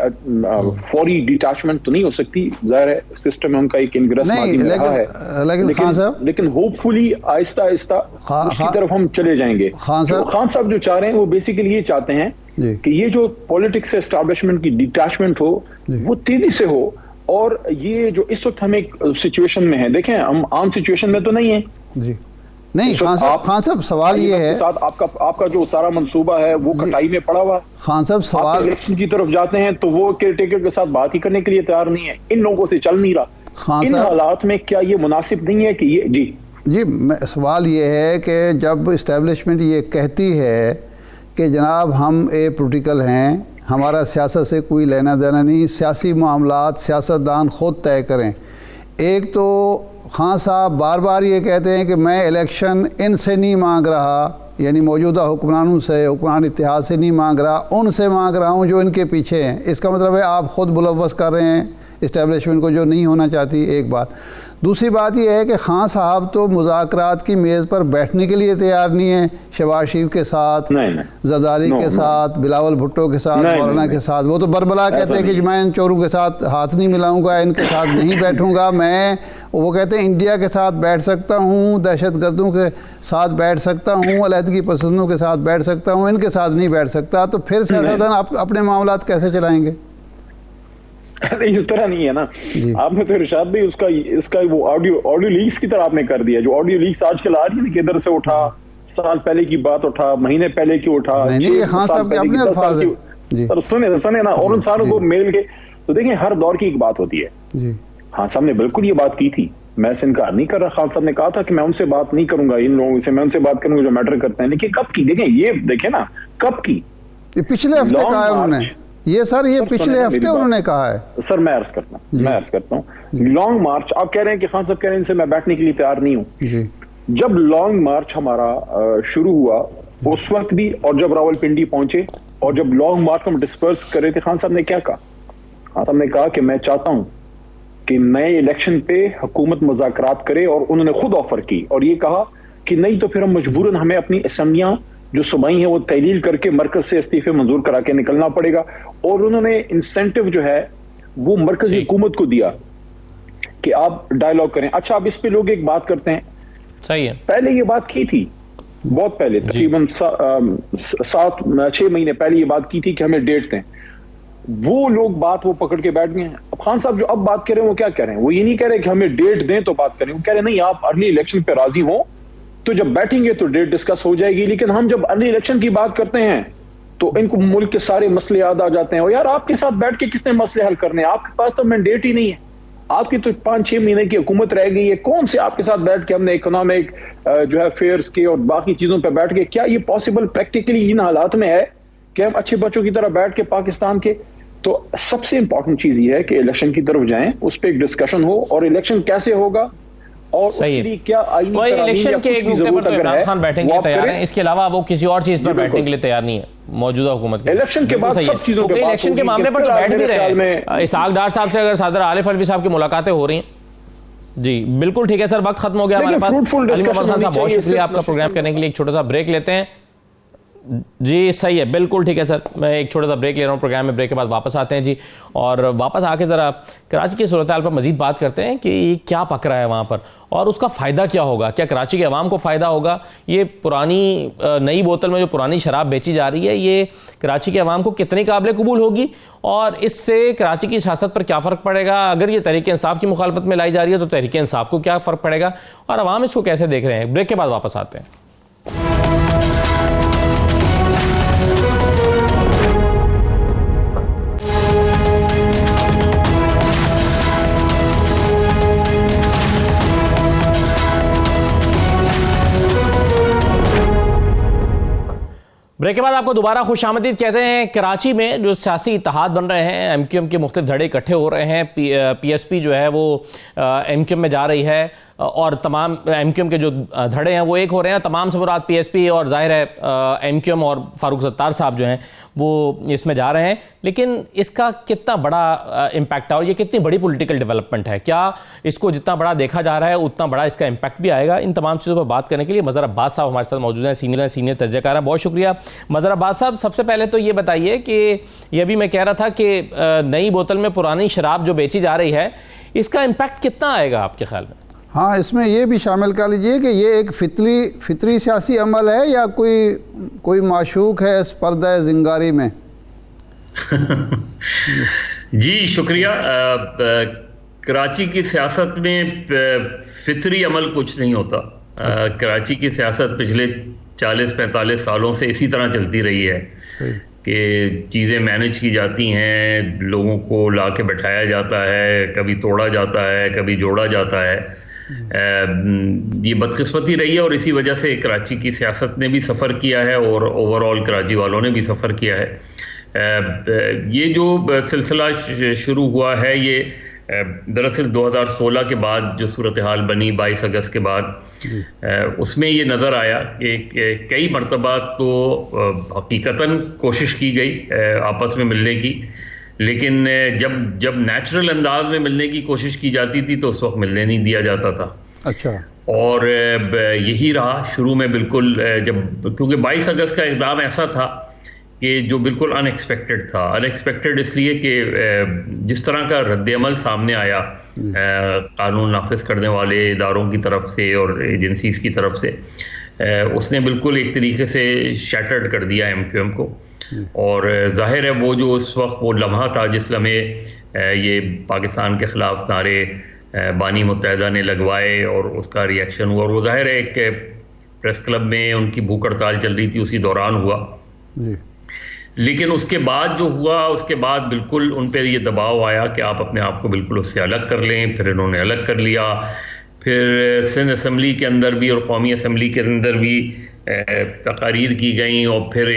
فوری ڈیٹیچمنٹ تو نہیں ہو سکتی, ظاہر ہے سسٹم میں ان کا ایک انگریس ماضی میں رہا ہے, لیکن ہوپ فلی آہستہ آہستہ اس کی طرف ہم چلے جائیں گے. خان صاحب جو چاہ رہے ہیں وہ بیسیکلی یہ چاہتے ہیں کہ یہ جو پولیٹکس سے اسٹیبلشمنٹ کی ڈیٹیچمنٹ ہو وہ تیزی سے ہو, اور یہ جو اس وقت ہم ایک سچویشن میں ہیں, دیکھیں ہم عام سچویشن میں تو نہیں ہیں. نہیں خان صاحب سوال یہ ہے, آپ کا جو سارا منصوبہ ہے وہ کٹائی میں پڑا ہوا. خان صاحب سوال الیکشن کی طرف جاتے ہیں تو وہ کیئر ٹیکر کے ساتھ بات ہی کرنے کے لیے تیار نہیں ہے, ان لوگوں سے چل نہیں رہا. ان حالات میں کیا یہ مناسب نہیں ہے کہ یہ جی سوال یہ ہے کہ جب اسٹیبلشمنٹ یہ کہتی ہے کہ جناب ہم پولیٹیکل ہیں, ہمارا سیاست سے کوئی لینا دینا نہیں, سیاسی معاملات سیاستدان خود طے کریں. ایک تو خان صاحب بار بار یہ کہتے ہیں کہ میں الیکشن ان سے نہیں مانگ رہا, یعنی موجودہ حکمرانوں سے, حکمران اتحاد سے نہیں مانگ رہا, ان سے مانگ رہا ہوں جو ان کے پیچھے ہیں. اس کا مطلب ہے آپ خود ملوث کر رہے ہیں اسٹیبلشمنٹ کو جو نہیں ہونا چاہتی. ایک بات. دوسری بات یہ ہے کہ خان صاحب تو مذاکرات کی میز پر بیٹھنے کے لیے تیار نہیں ہیں, شہباز شریف کے ساتھ, زرداری کے ساتھ, بلاول بھٹو کے ساتھ, مولانا کے ساتھ. وہ تو بربلا کہتے ہیں کہ میں ان چوروں کے ساتھ ہاتھ نہیں ملاؤں گا, ان کے ساتھ نہیں بیٹھوں گا. میں وہ کہتے ہیں انڈیا کے ساتھ بیٹھ سکتا ہوں, دہشت گردوں کے ساتھ بیٹھ سکتا ہوں, علیحدگی پسندوں کے ساتھ بیٹھ سکتا ہوں, ان کے ساتھ نہیں بیٹھ سکتا. تو پھر سیاستدان آپ اپنے معاملات کیسے چلائیں گے؟ اس طرح نہیں ہے نا. آپ نے تو ارشاد بھی اس کا وہ آڈیو لیکس کی طرح آپ نے کر دیا. جو آڈیو لیکس آج کل آ رہی ہے کہ ادھر سے اٹھا, سال پہلے کی بات اٹھا, مہینے پہلے کی اٹھا, خان صاحب کے اپنے الفاظ ہیں, سنے نا, اور انسانوں کو میل کے. تو دیکھیں ہر دور کی ایک بات ہوتی ہے. خان صاحب نے بالکل یہ بات کی تھی, میں سے انکار نہیں کر رہا. خان صاحب نے کہا تھا کہ میں ان سے بات نہیں کروں گا, ان لوگوں سے میں ان سے بات کروں گا جو میٹر کرتے ہیں. لیکن کب کی, دیکھیں یہ دیکھیں نا کب کی, پچھلے ہفتے کہا ہے انہوں نے یہ. سر یہ پچھلے ہفتے انہوں نے کہا ہے. سر میں عرض کرتا ہوں لانگ مارچ. آپ کہہ رہے ہیں کہ خان صاحب کہہ رہے ہیں ان سے میں بیٹھنے کے لیے تیار نہیں ہوں. جب لانگ مارچ ہمارا شروع ہوا اس وقت بھی, اور جب راول پنڈی پہنچے, اور جب لانگ مارچ ہم ڈسپرس کر رہے تھے, خان صاحب نے کیا کہا؟ خان صاحب نے کہا کہ میں چاہتا ہوں کہ نئے الیکشن پہ حکومت مذاکرات کرے, اور انہوں نے خود آفر کی اور یہ کہا کہ نہیں تو پھر ہم مجبوراً ہمیں اپنی اسمبلیاں جو صوبائی ہیں وہ تحلیل کر کے مرکز سے استعفے منظور کرا کے نکلنا پڑے گا. اور انہوں نے انسینٹیو جو ہے وہ مرکزی حکومت کو دیا کہ آپ ڈائیلاگ کریں. اچھا اب اس پہ لوگ ایک بات کرتے ہیں, صحیح ہے, پہلے یہ بات کی تھی, بہت پہلے, تقریباً 6 مہینے پہلے یہ بات کی تھی کہ ہمیں ڈیٹ دیں. وہ لوگ بات وہ پکڑ کے بیٹھ گئے ہیں. اب خان صاحب جو اب بات کر رہے ہیں وہ کیا کہہ رہے ہیں؟ وہ یہ نہیں کہہ رہے کہ ہمیں ڈیٹ دیں تو بات کریں, وہ کہہ رہے ہیں نہیں آپ ارلی الیکشن پہ راضی ہوں تو جب بیٹھیں گے تو ڈیٹ ڈسکس ہو جائے گی. لیکن ہم جب ارلی الیکشن کی بات کرتے ہیں تو ان کو ملک کے سارے مسئلے یاد آ جاتے ہیں. اور یار آپ کے ساتھ بیٹھ کے کس نے مسئلے حل کرنے ہیں؟ آپ کے پاس تو مینڈیٹ ہی نہیں ہے, آپ کی تو 5-6 مہینے کی حکومت رہ گئی ہے. کون سے آپ کے ساتھ بیٹھ کے ہم نے اکنامک جو ہے فیئرز کے اور باقی چیزوں پہ بیٹھ کے, کیا یہ پاسبل پریکٹیکلی ان حالات میں ہے کہ ہم اچھے بچوں کی طرح بیٹھ کے پاکستان کے. تو سب سے امپورٹنٹ چیز یہ ہے کہ الیکشن کی طرف جائیں, اس پہ ایک ڈسکشن ہو, اور الیکشن کیسے ہوگا اور اس کے لیے کیا آئینی الیکشن کے ایک نقطے پر تو عمران خان بیٹھنے کے لیے تیار ہیں, اس کے علاوہ وہ کسی اور چیز پر بیٹھنے کے لیے تیار نہیں ہے موجودہ حکومت کے. الیکشن کے بعد سب چیزوں پہ الیکشن کے معاملے پر تو بیٹھ بھی رہے ہیں. اسحاق ڈار صاحب سے اگر صدر عارف الوی صاحب کی ملاقاتیں ہو رہی ہیں, جی بالکل ٹھیک ہے سر, وقت ختم ہو گیا ہمارے پاس. علی محمد خان صاحب بہت شکریہ آپ کا پروگرام کرنے کے لیے. ایک چھوٹا سا بریک لیتے ہیں. جی صحیح ہے, بالکل ٹھیک ہے سر, میں ایک چھوٹا سا بریک لے رہا ہوں پروگرام میں. بریک کے بعد واپس آتے ہیں جی, اور واپس آ کے ذرا کراچی کی صورتحال پر مزید بات کرتے ہیں کہ یہ کیا پک رہا ہے وہاں پر, اور اس کا فائدہ کیا ہوگا. کیا کراچی کے عوام کو فائدہ ہوگا؟ یہ پرانی نئی بوتل میں جو پرانی شراب بیچی جا رہی ہے, یہ کراچی کے عوام کو کتنی قابل قبول ہوگی, اور اس سے کراچی کی سیاست پر کیا فرق پڑے گا؟ اگر یہ تحریک انصاف کی مخالفت میں لائی جا رہی ہے تو تحریک انصاف کو کیا فرق پڑے گا, اور عوام اس کو کیسے دیکھ رہے ہیں؟ بریک کے بعد واپس آتے ہیں. بریک کے بعد آپ کو دوبارہ خوش آمدید کہتے ہیں. کراچی میں جو سیاسی اتحاد بن رہے ہیں, ایم کیو ایم کے مختلف دھڑے اکٹھے ہو رہے ہیں. پی ایس پی جو ہے وہ ایم کیو ایم میں جا رہی ہے, اور تمام ایم کیو ایم کے جو دھڑے ہیں وہ ایک ہو رہے ہیں. تمام سفرات پی ایس پی اور ظاہر ہے ایم کیو ایم اور فاروق ستار صاحب جو ہیں وہ اس میں جا رہے ہیں. لیکن اس کا کتنا بڑا امپیکٹ ہے اور یہ کتنی بڑی پولیٹیکل ڈیولپمنٹ ہے؟ کیا اس کو جتنا بڑا دیکھا جا رہا ہے اتنا بڑا اس کا امپیکٹ بھی آئے گا؟ ان تمام چیزوں پر بات کرنے کے لیے مظہر عباس صاحب ہمارے ساتھ موجود ہیں, سینئر تجزیہ کار ہیں. بہت شکریہ مظہر عباس صاحب. سب سے پہلے تو یہ بتائیے کہ یہ بھی میں کہہ رہا تھا کہ نئی بوتل میں پرانی شراب جو بیچی جا رہی ہے اس کا امپیکٹ کتنا آئے گا آپ کے خیال میں؟ ہاں, اس میں یہ بھی شامل کر لیجئے کہ یہ ایک فطری سیاسی عمل ہے یا کوئی معشوق ہے اس پردہ زنگاری میں؟ جی شکریہ. کراچی کی سیاست میں فطری عمل کچھ نہیں ہوتا. کراچی کی سیاست پچھلے 40-45 سالوں سے اسی طرح چلتی رہی ہے کہ چیزیں مینج کی جاتی ہیں, لوگوں کو لا کے بٹھایا جاتا ہے, کبھی توڑا جاتا ہے, کبھی جوڑا جاتا ہے. یہ بدقسمتی رہی ہے اور اسی وجہ سے کراچی کی سیاست نے بھی سفر کیا ہے اور اوور آل کراچی والوں نے بھی سفر کیا ہے. یہ جو سلسلہ شروع ہوا ہے یہ دراصل 2016 کے بعد جو صورتحال بنی 22 اگست کے بعد, اس میں یہ نظر آیا کہ کئی مرتبہ تو حقیقتاً کوشش کی گئی آپس میں ملنے کی, لیکن جب نیچرل انداز میں ملنے کی کوشش کی جاتی تھی تو اس وقت ملنے نہیں دیا جاتا تھا. اچھا. اور یہی رہا شروع میں بالکل, کیونکہ 22 اگست کا اقدام ایسا تھا کہ جو بالکل ان ایکسپیکٹڈ تھا. ان ایکسپیکٹڈ اس لیے کہ جس طرح کا رد عمل سامنے آیا قانون نافذ کرنے والے اداروں کی طرف سے اور ایجنسیز کی طرف سے, اس نے بالکل ایک طریقے سے شیٹرڈ کر دیا ایم کیو ایم کو. اور ظاہر ہے وہ جو اس وقت وہ لمحہ تھا جس لمحے یہ پاکستان کے خلاف نعرے بانی متحدہ نے لگوائے اور اس کا ریئیکشن ہوا, اور وہ ظاہر ہے ایک پریس کلب میں ان کی بھوک ہڑتال چل رہی تھی, اسی دوران ہوا. لیکن اس کے بعد جو ہوا اس کے بعد بالکل ان پہ یہ دباؤ آیا کہ آپ اپنے آپ کو بالکل اس سے الگ کر لیں. پھر انہوں نے الگ کر لیا. پھر سندھ اسمبلی کے اندر بھی اور قومی اسمبلی کے اندر بھی تقاریر کی گئیں اور پھر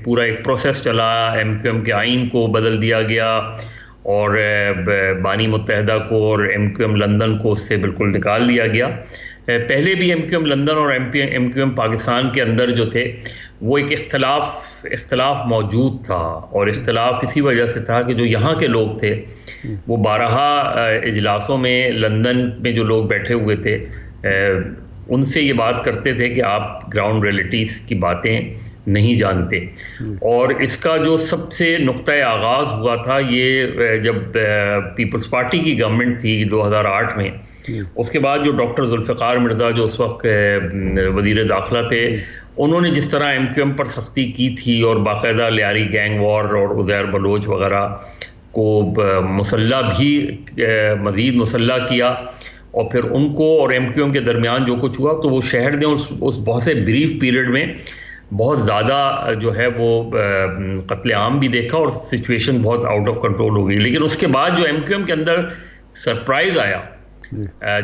پورا ایک پروسیس چلا. ایم کیو ایم کے آئین کو بدل دیا گیا اور بانی متحدہ کو اور ایم کیو ایم لندن کو اس سے بالکل نکال دیا گیا. پہلے بھی ایم کیو ایم لندن اور ایم کیو ایم پاکستان کے اندر جو تھے وہ ایک اختلاف موجود تھا, اور اختلاف اسی وجہ سے تھا کہ جو یہاں کے لوگ تھے وہ بارہا اجلاسوں میں لندن میں جو لوگ بیٹھے ہوئے تھے ان سے یہ بات کرتے تھے کہ آپ گراؤنڈ ریئلٹیز کی باتیں نہیں جانتے. اور اس کا جو سب سے نقطۂ آغاز ہوا تھا یہ جب پیپلز پارٹی کی گورنمنٹ تھی 2008 میں, اس کے بعد جو ڈاکٹر ذوالفقار مرزا جو اس وقت وزیر داخلہ تھے, انہوں نے جس طرح ایم کیو ایم پر سختی کی تھی اور باقاعدہ لیاری گینگ وار اور عزیر بلوچ وغیرہ کو مزید مسلح کیا, اور پھر ان کو اور ایم کیو ایم کے درمیان جو کچھ ہوا تو وہ شہر نے اس بہت سے بریف پیریڈ میں بہت زیادہ جو ہے وہ قتل عام بھی دیکھا اور سچویشن بہت آؤٹ آف کنٹرول ہو گئی. لیکن اس کے بعد جو ایم کیو ایم کے اندر سرپرائز آیا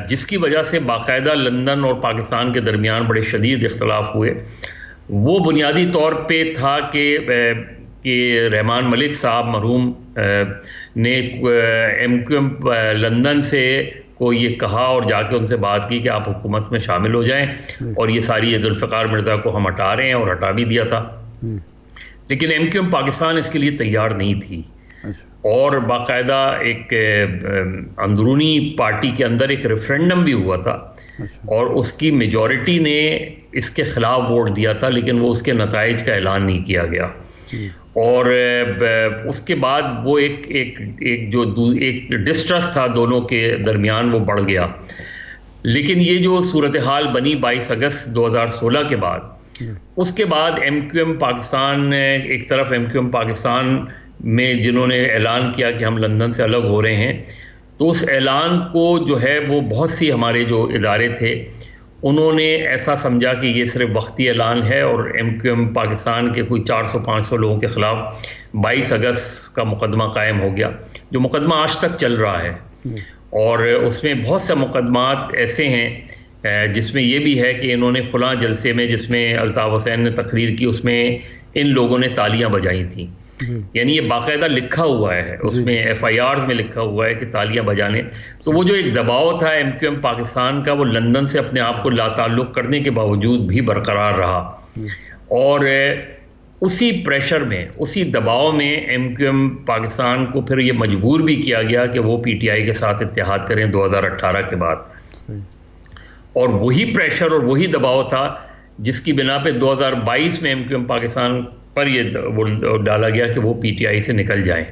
جس کی وجہ سے باقاعدہ لندن اور پاکستان کے درمیان بڑے شدید اختلاف ہوئے, وہ بنیادی طور پہ تھا کہ رحمان ملک صاحب مرحوم نے ایم کیو ایم لندن سے کو یہ کہا اور جا کے ان سے بات کی کہ آپ حکومت میں شامل ہو جائیں, اور یہ ساری ذوالفقار مرزا کو ہم ہٹا رہے ہیں, اور ہٹا بھی دیا تھا. لیکن ایم کیو ایم پاکستان اس کے لیے تیار نہیں تھی, اور باقاعدہ ایک اندرونی پارٹی کے اندر ایک ریفرینڈم بھی ہوا تھا اور اس کی میجورٹی نے اس کے خلاف ووٹ دیا تھا, لیکن وہ اس کے نتائج کا اعلان نہیں کیا گیا. اور اس کے بعد وہ ایک ڈسٹرسٹ تھا دونوں کے درمیان, وہ بڑھ گیا. لیکن یہ جو صورتحال بنی 22 اگست 2016 کے بعد, اس کے بعد ایم کیو ایم پاکستان ایک طرف ایم کیو ایم پاکستان میں جنہوں نے اعلان کیا کہ ہم لندن سے الگ ہو رہے ہیں, تو اس اعلان کو جو ہے وہ بہت سی ہمارے جو ادارے تھے انہوں نے ایسا سمجھا کہ یہ صرف وقتی اعلان ہے, اور ایم کیو ایم پاکستان کے کوئی 400-500 لوگوں کے خلاف 22 اگست کا مقدمہ قائم ہو گیا, جو مقدمہ آج تک چل رہا ہے. اور اس میں بہت سے مقدمات ایسے ہیں جس میں یہ بھی ہے کہ انہوں نے فلاں جلسے میں جس میں الطاف حسین نے تقریر کی اس میں ان لوگوں نے تالیاں بجائی تھیں, یعنی یہ باقاعدہ لکھا ہوا ہے، اس میں ایف آئی آرز میں لکھا ہوا ہے کہ تالیاں بجانے. تو وہ جو ایک دباؤ تھا ایم کیو ایم پاکستان کا، وہ لندن سے اپنے آپ کو لاتعلق کرنے کے باوجود بھی برقرار رہا، اور اسی پریشر میں، اسی دباؤ میں ایم کیو ایم پاکستان کو پھر یہ مجبور بھی کیا گیا کہ وہ پی ٹی آئی کے ساتھ اتحاد کریں 2018 کے بعد. اور وہی پریشر اور وہی دباؤ تھا جس کی بنا پہ 2022 میں ایم کیو ایم پاکستان پر یہ وہ ڈالا گیا کہ وہ پی ٹی آئی سے نکل جائیں.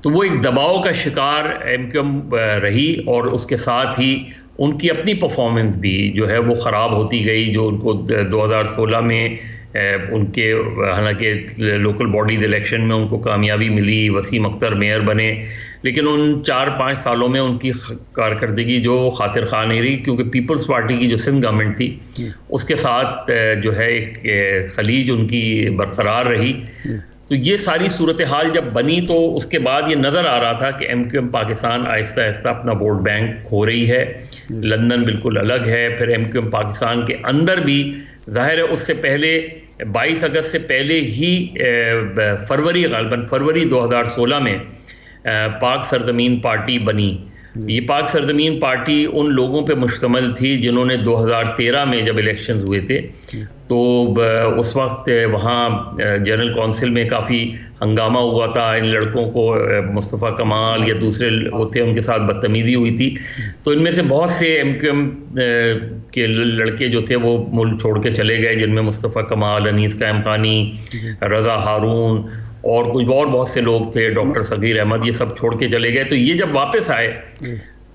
تو وہ ایک دباؤ کا شکار ایم کیو ایم رہی، اور اس کے ساتھ ہی ان کی اپنی پرفارمنس بھی جو ہے وہ خراب ہوتی گئی. جو ان کو 2016 میں ان کے، حالانکہ لوکل باڈیز الیکشن میں ان کو کامیابی ملی، وسیم اختر میئر بنے، لیکن ان 4-5 سالوں میں ان کی کارکردگی جو خاطر خواہ نہیں رہی، کیونکہ پیپلز پارٹی کی جو سندھ گورنمنٹ تھی اس کے ساتھ جو ہے ایک خلیج ان کی برقرار رہی. تو یہ ساری صورتحال جب بنی تو اس کے بعد یہ نظر آ رہا تھا کہ ایم کیو ایم پاکستان آہستہ آہستہ اپنا ووٹ بینک کھو رہی ہے. لندن بالکل الگ ہے، پھر ایم کیو ایم پاکستان کے اندر بھی ظاہر ہے اس سے پہلے 22 اگست سے پہلے ہی فروری، غالباً فروری 2016 میں پاک سرزمین پارٹی بنی. یہ پاک سرزمین پارٹی ان لوگوں پہ مشتمل تھی جنہوں نے 2013 میں جب الیکشنز ہوئے تھے تو اس وقت وہاں جنرل کونسل میں کافی ہنگامہ ہوا تھا. ان لڑکوں کو مصطفیٰ کمال یا دوسرے ہوتے ان کے ساتھ بدتمیزی ہوئی تھی. تو ان میں سے بہت سے ایم کیو ایم کے لڑکے جو تھے وہ ملک چھوڑ کے چلے گئے، جن میں مصطفیٰ کمال، انیس قائم خانی، رضا ہارون اور کچھ اور بہت سے لوگ تھے، ڈاکٹر صغیر احمد، یہ سب چھوڑ کے چلے گئے. تو یہ جب واپس آئے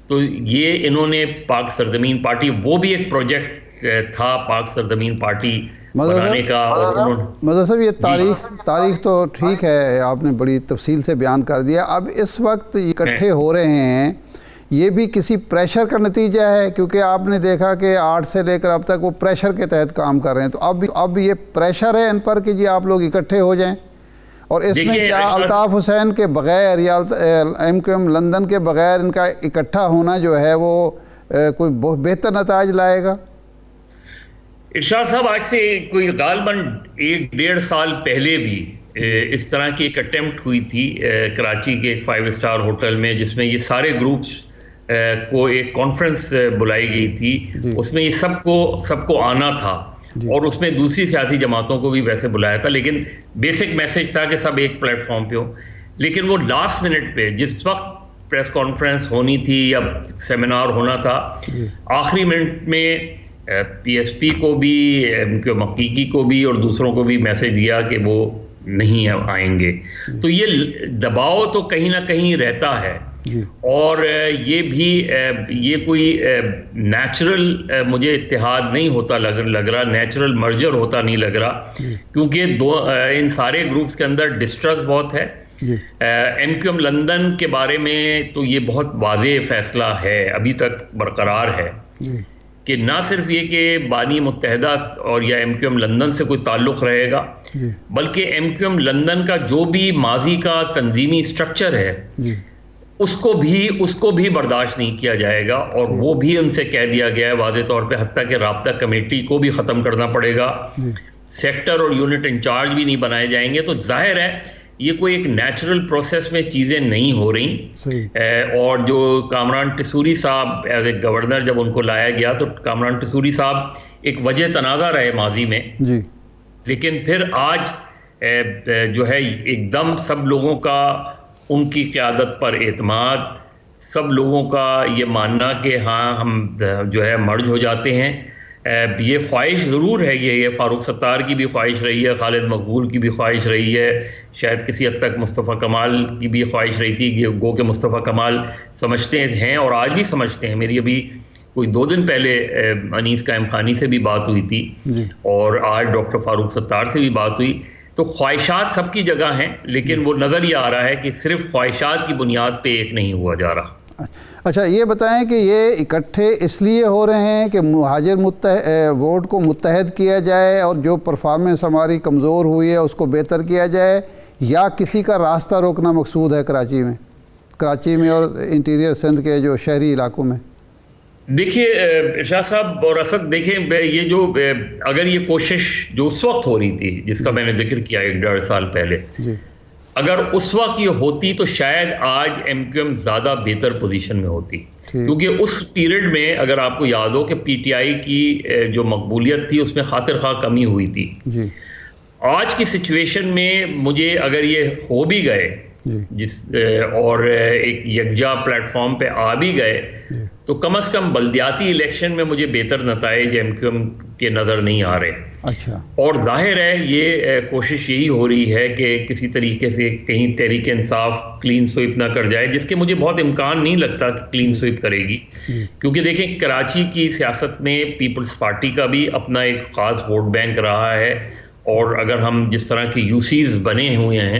تو یہ انہوں نے پاک سرزمین پارٹی، وہ بھی ایک پروجیکٹ تھا پاک سرزمین پارٹی بنانے کا. مظہر صاحب یہ تاریخ تو ٹھیک ہے، آپ نے بڑی تفصیل سے بیان کر دیا. اب اس وقت اکٹھے ہو رہے ہیں، یہ بھی کسی پریشر کا نتیجہ ہے؟ کیونکہ آپ نے دیکھا کہ 8 سے لے کر اب تک وہ پریشر کے تحت کام کر رہے ہیں، تو اب یہ پریشر ہے ان پر کہ جی آپ لوگ اکٹھے ہو جائیں. اور اس میں کیا الطاف حسین کے بغیر یا ایم کیو ایم لندن کے بغیر ان کا اکٹھا ہونا جو ہے وہ کوئی بہت بہتر نتائج لائے گا؟ ارشاد صاحب، آج سے کوئی غالباً 1-1.5 سال پہلے بھی اس طرح کی ایک اٹیمپٹ ہوئی تھی کراچی کے ایک 5 اسٹار ہوٹل میں، جس میں یہ سارے گروپس کو ایک کانفرنس بلائی گئی تھی. اس میں یہ سب کو آنا تھا، اور اس میں دوسری سیاسی جماعتوں کو بھی ویسے بلایا تھا، لیکن بیسک میسج تھا کہ سب ایک پلیٹ فارم پہ ہو. لیکن وہ لاسٹ منٹ پہ جس وقت پریس کانفرنس ہونی تھی یا سیمینار ہونا تھا، آخری منٹ میں پی ایس پی کو بھی، ایم کیو ایم حقیقی کو بھی اور دوسروں کو بھی میسج دیا کہ وہ نہیں آئیں گے. تو یہ دباؤ تو کہیں نہ کہیں رہتا ہے، اور یہ بھی یہ کوئی نیچرل مجھے اتحاد نہیں ہوتا لگ رہا، نیچرل مرجر ہوتا نہیں لگ رہا، کیونکہ ان سارے گروپس کے اندر ڈسٹرسٹ بہت ہے. ایم کیو ایم لندن کے بارے میں تو یہ بہت واضح فیصلہ ہے، ابھی تک برقرار ہے کہ نہ صرف یہ کہ بانی متحدہ اور یا ایم کیو ایم لندن سے کوئی تعلق رہے گا، بلکہ ایم کیو ایم لندن کا جو بھی ماضی کا تنظیمی سٹرکچر ہے اس کو بھی برداشت نہیں کیا جائے گا، اور وہ بھی ان سے کہہ دیا گیا ہے واضح طور پہ، حتیٰ کہ رابطہ کمیٹی کو بھی ختم کرنا پڑے گا، سیکٹر اور یونٹ انچارج بھی نہیں بنائے جائیں گے. تو ظاہر ہے یہ کوئی ایک نیچرل پروسیس میں چیزیں نہیں ہو رہی. اور جو کامران ٹسوری صاحب ایز اے گورنر جب ان کو لایا گیا تو کامران ٹسوری صاحب ایک وجہ تنازع رہے ماضی میں، لیکن پھر آج جو ہے ایک دم سب لوگوں کا ان کی قیادت پر اعتماد، سب لوگوں کا یہ ماننا کہ ہاں ہم جو ہے مرج ہو جاتے ہیں. یہ خواہش ضرور ہے، یہ فاروق ستار کی بھی خواہش رہی ہے، خالد مقبول کی بھی خواہش رہی ہے، شاید کسی حد تک مصطفیٰ کمال کی بھی خواہش رہی تھی، گو کہ مصطفیٰ کمال سمجھتے ہیں اور آج بھی سمجھتے ہیں. میری ابھی کوئی 2 دن پہلے انیس قائم خانی سے بھی بات ہوئی تھی، اور آج ڈاکٹر فاروق ستار سے بھی بات ہوئی. تو خواہشات سب کی جگہ ہیں، لیکن وہ نظر یہ آ رہا ہے کہ صرف خواہشات کی بنیاد پہ ایک نہیں ہوا جا رہا. اچھا یہ بتائیں کہ یہ اکٹھے اس لیے ہو رہے ہیں کہ مہاجر ووٹ کو متحد کیا جائے اور جو پرفارمنس ہماری کمزور ہوئی ہے اس کو بہتر کیا جائے، یا کسی کا راستہ روکنا مقصود ہے کراچی میں اور انٹیریئر سندھ کے جو شہری علاقوں میں؟ دیکھیے ارشاد صاحب اور اسد، دیکھیں یہ جو اگر یہ کوشش جو اس وقت ہو رہی تھی جس کا میں نے ذکر کیا 1-1.5 سال پہلے، اگر اس وقت یہ ہوتی تو شاید آج ایم کیو ایم زیادہ بہتر پوزیشن میں ہوتی، کیونکہ اس پیریڈ میں اگر آپ کو یاد ہو کہ پی ٹی آئی کی جو مقبولیت تھی اس میں خاطر خواہ کمی ہوئی تھی. آج کی سچویشن میں مجھے اگر یہ ہو بھی گئے اور ایک یکجا پلیٹ فارم پہ آ بھی گئے تو کم از کم بلدیاتی الیکشن میں مجھے بہتر نتائج ایم کیو ایم کے نظر نہیں آ رہے. اور ظاہر ہے یہ کوشش یہی ہو رہی ہے کہ کسی طریقے سے کہیں تحریک انصاف کلین سویپ نہ کر جائے، جس کے مجھے بہت امکان نہیں لگتا کہ کلین سویپ کرے گی، کیونکہ دیکھیں کراچی کی سیاست میں پیپلز پارٹی کا بھی اپنا ایک خاص ووٹ بینک رہا ہے، اور اگر ہم جس طرح کے یو سیز بنے ہوئے ہیں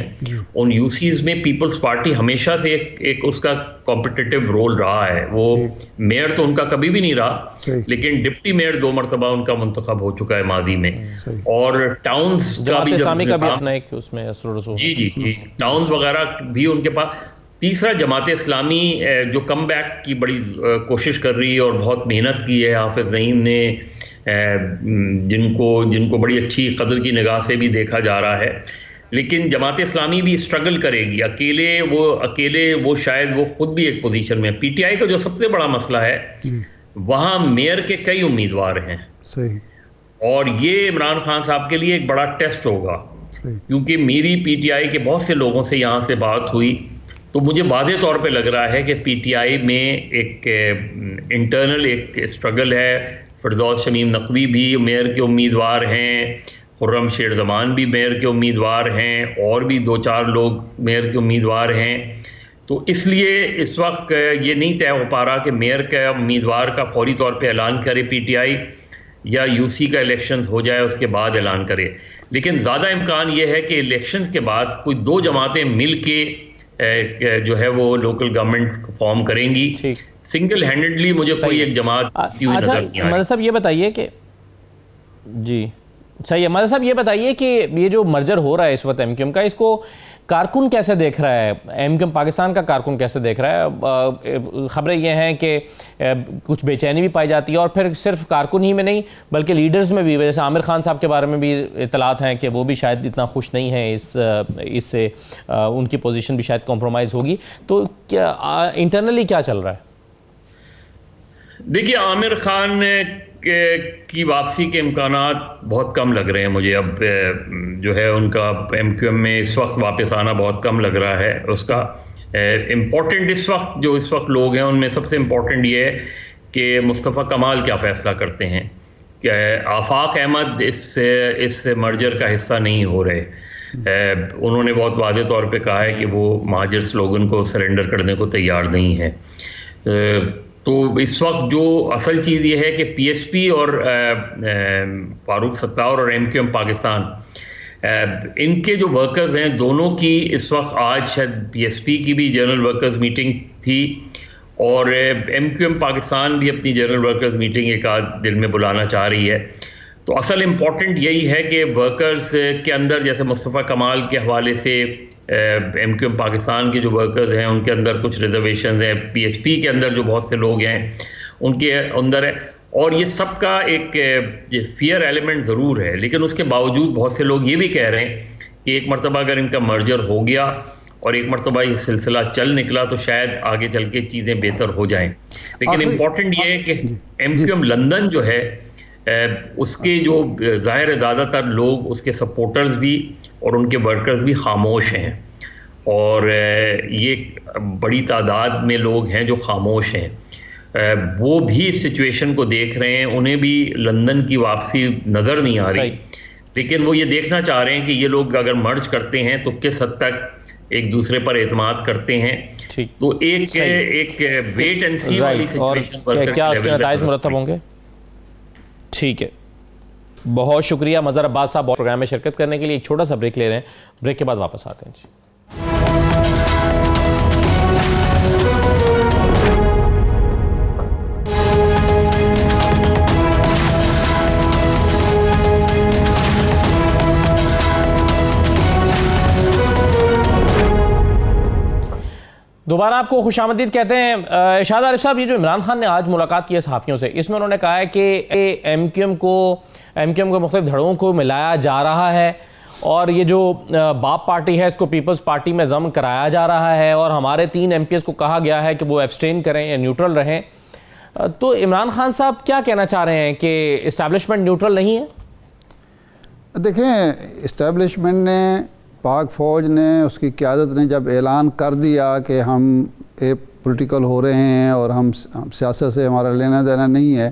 ان یو سیز میں پیپلز پارٹی ہمیشہ سے ایک اس کا کمپٹیٹو رول رہا ہے. وہ میئر تو ان کا کبھی بھی نہیں رہا، لیکن ڈپٹی میئر 2 مرتبہ ان کا منتخب ہو چکا ہے ماضی میں، اور ٹاؤنز کا بھی جی ٹاؤنز وغیرہ بھی ان کے پاس. تیسرا جماعت اسلامی جو کم بیک کی بڑی کوشش کر رہی ہے اور بہت محنت کی ہے حافظ نعیم نے، جن کو بڑی اچھی قدر کی نگاہ سے بھی دیکھا جا رہا ہے، لیکن جماعت اسلامی بھی اسٹرگل کرے گی. اکیلے وہ شاید وہ خود بھی ایک پوزیشن میں. پی ٹی آئی کا جو سب سے بڑا مسئلہ ہے وہاں میئر کے کئی امیدوار ہیں، اور یہ عمران خان صاحب کے لیے ایک بڑا ٹیسٹ ہوگا، کیونکہ میری پی ٹی آئی کے بہت سے لوگوں سے یہاں سے بات ہوئی تو مجھے واضح طور پہ لگ رہا ہے کہ پی ٹی آئی میں ایک انٹرنل ایک اسٹرگل ہے. فردوس شمیم نقوی بھی میئر کے امیدوار ہیں، خرم شیر زمان بھی میئر کے امیدوار ہیں، اور بھی 2-4 لوگ میئر کے امیدوار ہیں. تو اس لیے اس وقت یہ نہیں طے ہو پا رہا کہ میئر کا امیدوار کا فوری طور پہ اعلان کرے پی ٹی آئی یا یو سی کا الیکشنز ہو جائے اس کے بعد اعلان کرے. لیکن زیادہ امکان یہ ہے کہ الیکشنز کے بعد کوئی 2 جماعتیں مل کے جو ہے وہ لوکل گورنمنٹ فارم کریں گی. سنگل ہینڈڈلی مجھے کوئی ایک جماعت اچھا مرزا صاحب یہ بتائیے کہ جی صحیح ہے، مرزا صاحب یہ بتائیے کہ یہ جو مرجر ہو رہا ہے اس وقت ایم کیو ایم کا، اس کو کارکن کیسے دیکھ رہا ہے؟ ایم کیو ایم پاکستان کا کارکن کیسے دیکھ رہا ہے؟ خبریں یہ ہیں کہ کچھ بے چینی بھی پائی جاتی ہے، اور پھر صرف کارکن ہی میں نہیں بلکہ لیڈرز میں بھی، جیسے عامر خان صاحب کے بارے میں بھی اطلاعات ہیں کہ وہ بھی شاید اتنا خوش نہیں ہیں اس سے، ان کی پوزیشن بھی شاید کمپرومائز ہوگی. تو کیا انٹرنلی کیا چل رہا ہے؟ دیکھیے عامر خان کی واپسی کے امکانات بہت کم لگ رہے ہیں مجھے. اب جو ہے ان کا ایم کیو ایم میں اس وقت واپس آنا بہت کم لگ رہا ہے. اس کا امپورٹنٹ اس وقت لوگ ہیں ان میں سب سے امپورٹنٹ یہ ہے کہ مصطفیٰ کمال کیا فیصلہ کرتے ہیں. کہ آفاق احمد اس مرجر کا حصہ نہیں ہو رہے. انہوں نے بہت واضح طور پہ کہا ہے کہ وہ مہاجر سلوگن کو سرنڈر کرنے کو تیار نہیں ہیں. تو اس وقت جو اصل چیز یہ ہے کہ پی ایس پی اور فاروق ستار اور ایم کیو ایم پاکستان، ان کے جو ورکرز ہیں دونوں کی اس وقت آج شاید پی ایس پی کی بھی جنرل ورکرز میٹنگ تھی، اور ایم کیو ایم پاکستان بھی اپنی جنرل ورکرز میٹنگ ایک آدھ دن میں بلانا چاہ رہی ہے. تو اصل امپورٹنٹ یہی ہے کہ ورکرز کے اندر جیسے مصطفیٰ کمال کے حوالے سے ایم کیو ایم پاکستان کے جو ورکرز ہیں ان کے اندر کچھ ریزرویشنز ہیں، پی ایس پی کے اندر جو بہت سے لوگ ہیں ان کے اندر ہے، اور یہ سب کا ایک فیئر ایلیمنٹ ضرور ہے. لیکن اس کے باوجود بہت سے لوگ یہ بھی کہہ رہے ہیں کہ ایک مرتبہ اگر ان کا مرجر ہو گیا اور ایک مرتبہ یہ سلسلہ چل نکلا تو شاید آگے چل کے چیزیں بہتر ہو جائیں. لیکن امپورٹنٹ یہ ہے کہ ایم کیو ایم لندن جو ہے اس کے جو ظاہر زیادہ تر لوگ اس کے سپورٹرز بھی اور ان کے ورکرز بھی خاموش ہیں، اور یہ بڑی تعداد میں لوگ ہیں جو خاموش ہیں. وہ بھی اس سچویشن کو دیکھ رہے ہیں، انہیں بھی لندن کی واپسی نظر نہیں آ رہی، لیکن وہ یہ دیکھنا چاہ رہے ہیں کہ یہ لوگ اگر مرج کرتے ہیں تو کس حد تک ایک دوسرے پر اعتماد کرتے ہیں. تو ایک ویٹ اینڈ سی والی سچویشن پر کیا اس کے نتائج مرتب ہوں گے. ٹھیک ہے، بہت شکریہ مظہر عباس صاحب پروگرام میں شرکت کرنے کے لیے. ایک چھوٹا سا بریک لے رہے ہیں، بریک کے بعد واپس آتے ہیں. جی دوبارہ آپ کو خوش آمدید کہتے ہیں. ارشاد عارف صاحب، یہ جو عمران خان نے آج ملاقات کی ہے صحافیوں سے، اس میں انہوں نے کہا ہے کہ ایم کیو ایم کو مختلف دھڑوں کو ملایا جا رہا ہے اور یہ جو باپ پارٹی ہے اس کو پیپلز پارٹی میں ضم کرایا جا رہا ہے اور ہمارے 3 ایم پی ایس کو کہا گیا ہے کہ وہ ایبسٹین کریں یا نیوٹرل رہیں. تو عمران خان صاحب کیا کہنا چاہ رہے ہیں کہ اسٹیبلشمنٹ نیوٹرل نہیں ہے؟ دیکھیں اسٹیبلشمنٹ نے، پاک فوج نے، اس کی قیادت نے جب اعلان کر دیا کہ ہم پولیٹیکل ہو رہے ہیں اور ہم سیاست سے ہمارا لینا دینا نہیں ہے،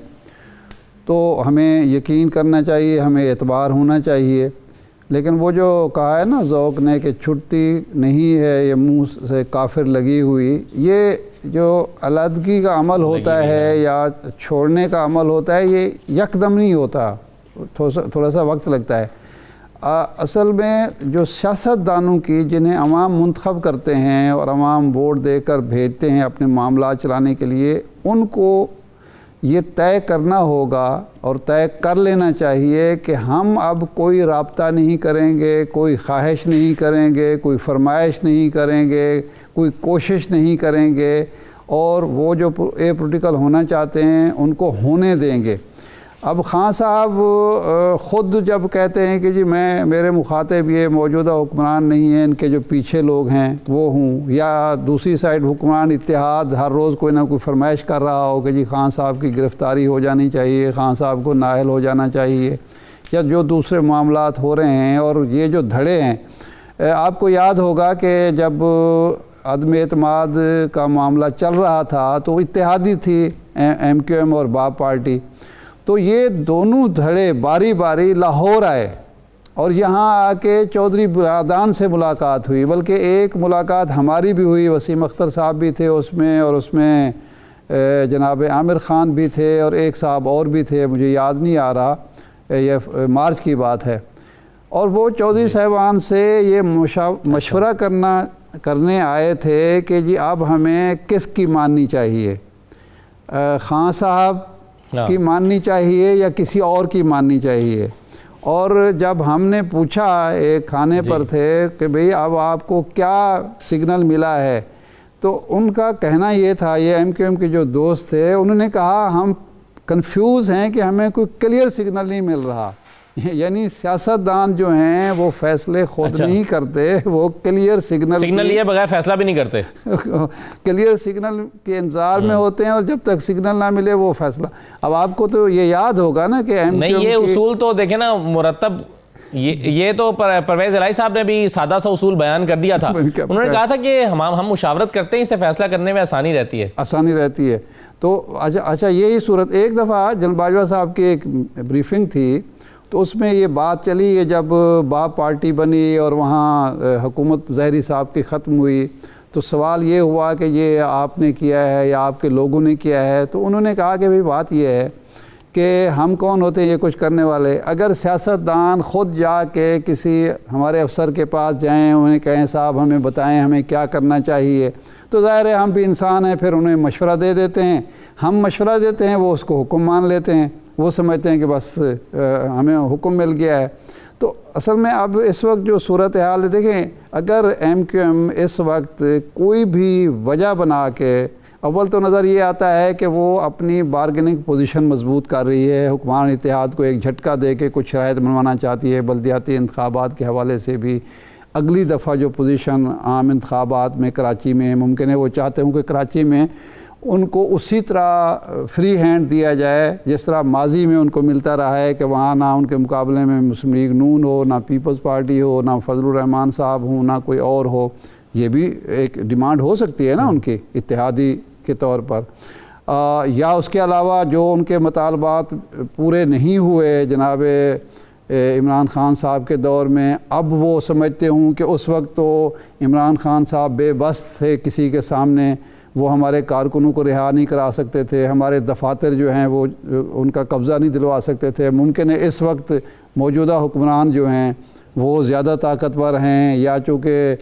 تو ہمیں یقین کرنا چاہیے، ہمیں اعتبار ہونا چاہیے. لیکن وہ جو کہا ہے نا ذوق نے کہ چھٹتی نہیں ہے یہ منہ سے کافر لگی ہوئی، یہ جو علیحدگی کا عمل ہوتا ہے یا چھوڑنے کا عمل ہوتا ہے یہ یکدم نہیں ہوتا، تھوڑا سا وقت لگتا ہے. اصل میں جو سیاست دانوں کی، جنہیں عوام منتخب کرتے ہیں اور عوام ووٹ دے کر بھیجتے ہیں اپنے معاملات چلانے کے لیے، ان کو یہ طے کرنا ہوگا اور طے کر لینا چاہیے کہ ہم اب کوئی رابطہ نہیں کریں گے، کوئی خواہش نہیں کریں گے، کوئی فرمائش نہیں کریں گے، کوئی کوشش نہیں کریں گے، اور وہ جو پولیٹیکل ہونا چاہتے ہیں ان کو ہونے دیں گے. اب خان صاحب خود جب کہتے ہیں کہ جی میرے مخاطب یہ موجودہ حکمران نہیں ہیں، ان کے جو پیچھے لوگ ہیں وہ ہوں، یا دوسری سائڈ حکمران اتحاد ہر روز کوئی نہ کوئی فرمائش کر رہا ہو کہ جی خان صاحب کی گرفتاری ہو جانی چاہیے، خان صاحب کو نااہل ہو جانا چاہیے، یا جو دوسرے معاملات ہو رہے ہیں. اور یہ جو دھڑے ہیں، آپ کو یاد ہوگا کہ جب عدم اعتماد کا معاملہ چل رہا تھا تو اتحادی تھی ایم کیو ایم اور باپ پارٹی، تو یہ دونوں دھڑے باری باری لاہور آئے اور یہاں آ کے چودھری برادان سے ملاقات ہوئی. بلکہ ایک ملاقات ہماری بھی ہوئی، وسیم اختر صاحب بھی تھے اس میں، اور اس میں جناب عامر خان بھی تھے اور ایک صاحب اور بھی تھے، مجھے یاد نہیں آ رہا، یہ مارچ کی بات ہے. اور وہ چودھری صاحبان سے یہ مشورہ کرنے آئے تھے کہ جی اب ہمیں کس کی ماننی چاہیے، خان صاحب کی ماننی چاہیے یا کسی اور کی ماننی چاہیے. اور جب ہم نے پوچھا، ایک کھانے پر تھے کہ بھئی اب آپ کو کیا سگنل ملا ہے، تو ان کا کہنا یہ تھا، یہ ایم کیو ایم کے جو دوست تھے انہوں نے کہا ہم کنفیوز ہیں کہ ہمیں کوئی کلیئر سگنل نہیں مل رہا. یعنی سیاستدان جو ہیں وہ فیصلے خود نہیں کرتے، وہ کلیئر سگنل لیے بغیر فیصلہ بھی نہیں کرتے، کلیئر سگنل کے انتظار میں ہوتے ہیں، اور جب تک سگنل نہ ملے وہ فیصلہ. اب آپ کو تو یہ یاد ہوگا نا کہ نہیں، یہ اصول تو دیکھیں نا مرتب، یہ تو پرویز الہی صاحب نے بھی سادہ سا اصول بیان کر دیا تھا. انہوں نے کہا تھا کہ ہم مشاورت کرتے ہیں، اسے فیصلہ کرنے میں آسانی رہتی ہے. تو اچھا یہی صورت، ایک دفعہ جنرل باجوہ صاحب کی ایک بریفنگ تھی تو اس میں یہ بات چلی کہ جب باپ پارٹی بنی اور وہاں حکومت ظاہری صاحب کی ختم ہوئی تو سوال یہ ہوا کہ یہ آپ نے کیا ہے یا آپ کے لوگوں نے کیا ہے. تو انہوں نے کہا کہ بھئی بات یہ ہے کہ ہم کون ہوتے ہیں یہ کچھ کرنے والے. اگر سیاستدان خود جا کے کسی ہمارے افسر کے پاس جائیں، انہیں کہیں صاحب ہمیں بتائیں ہمیں کیا کرنا چاہیے، تو ظاہر ہے ہم بھی انسان ہیں، پھر انہیں مشورہ دے دیتے ہیں. ہم مشورہ دیتے ہیں، وہ اس کو حکم مان لیتے ہیں، وہ سمجھتے ہیں کہ بس ہمیں حکم مل گیا ہے. تو اصل میں اب اس وقت جو صورتحال ہے، دیکھیں اگر ایم کیو ایم اس وقت کوئی بھی وجہ بنا کے، اول تو نظر یہ آتا ہے کہ وہ اپنی بارگیننگ پوزیشن مضبوط کر رہی ہے، حکمران اتحاد کو ایک جھٹکا دے کے کچھ شرائط بنوانا چاہتی ہے بلدیاتی انتخابات کے حوالے سے بھی. اگلی دفعہ جو پوزیشن عام انتخابات میں کراچی میں ممکن ہے، وہ چاہتے ہوں کہ کراچی میں ان کو اسی طرح فری ہینڈ دیا جائے جس طرح ماضی میں ان کو ملتا رہا ہے، کہ وہاں نہ ان کے مقابلے میں مسلم لیگ نون ہو، نہ پیپلز پارٹی ہو، نہ فضل الرحمان صاحب ہوں، نہ کوئی اور ہو. یہ بھی ایک ڈیمانڈ ہو سکتی ہے نا ان کی اتحادی کے طور پر. یا اس کے علاوہ جو ان کے مطالبات پورے نہیں ہوئے جناب عمران خان صاحب کے دور میں، اب وہ سمجھتے ہوں کہ اس وقت تو عمران خان صاحب بے بس تھے کسی کے سامنے، وہ ہمارے کارکنوں کو رہا نہیں کرا سکتے تھے، ہمارے دفاتر جو ہیں وہ ان کا قبضہ نہیں دلوا سکتے تھے. ممکن ہے اس وقت موجودہ حکمران جو ہیں وہ زیادہ طاقتور ہیں، یا چونکہ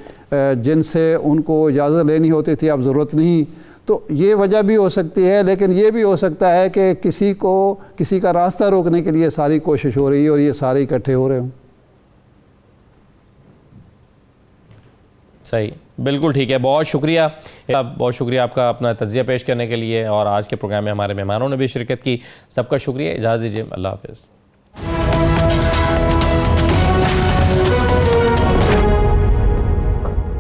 جن سے ان کو اجازت لینی ہوتی تھی اب ضرورت نہیں. تو یہ وجہ بھی ہو سکتی ہے، لیکن یہ بھی ہو سکتا ہے کہ کسی کا راستہ روکنے کے لیے ساری کوشش ہو رہی ہے اور یہ سارے اکٹھے ہو رہے ہوں. صحیح، بالکل ٹھیک ہے. بہت شکریہ آپ کا اپنا تجزیہ پیش کرنے کے لیے، اور آج کے پروگرام میں ہمارے مہمانوں نے بھی شرکت کی. سب کا شکریہ. اجازت دیجیے. اللہ حافظ.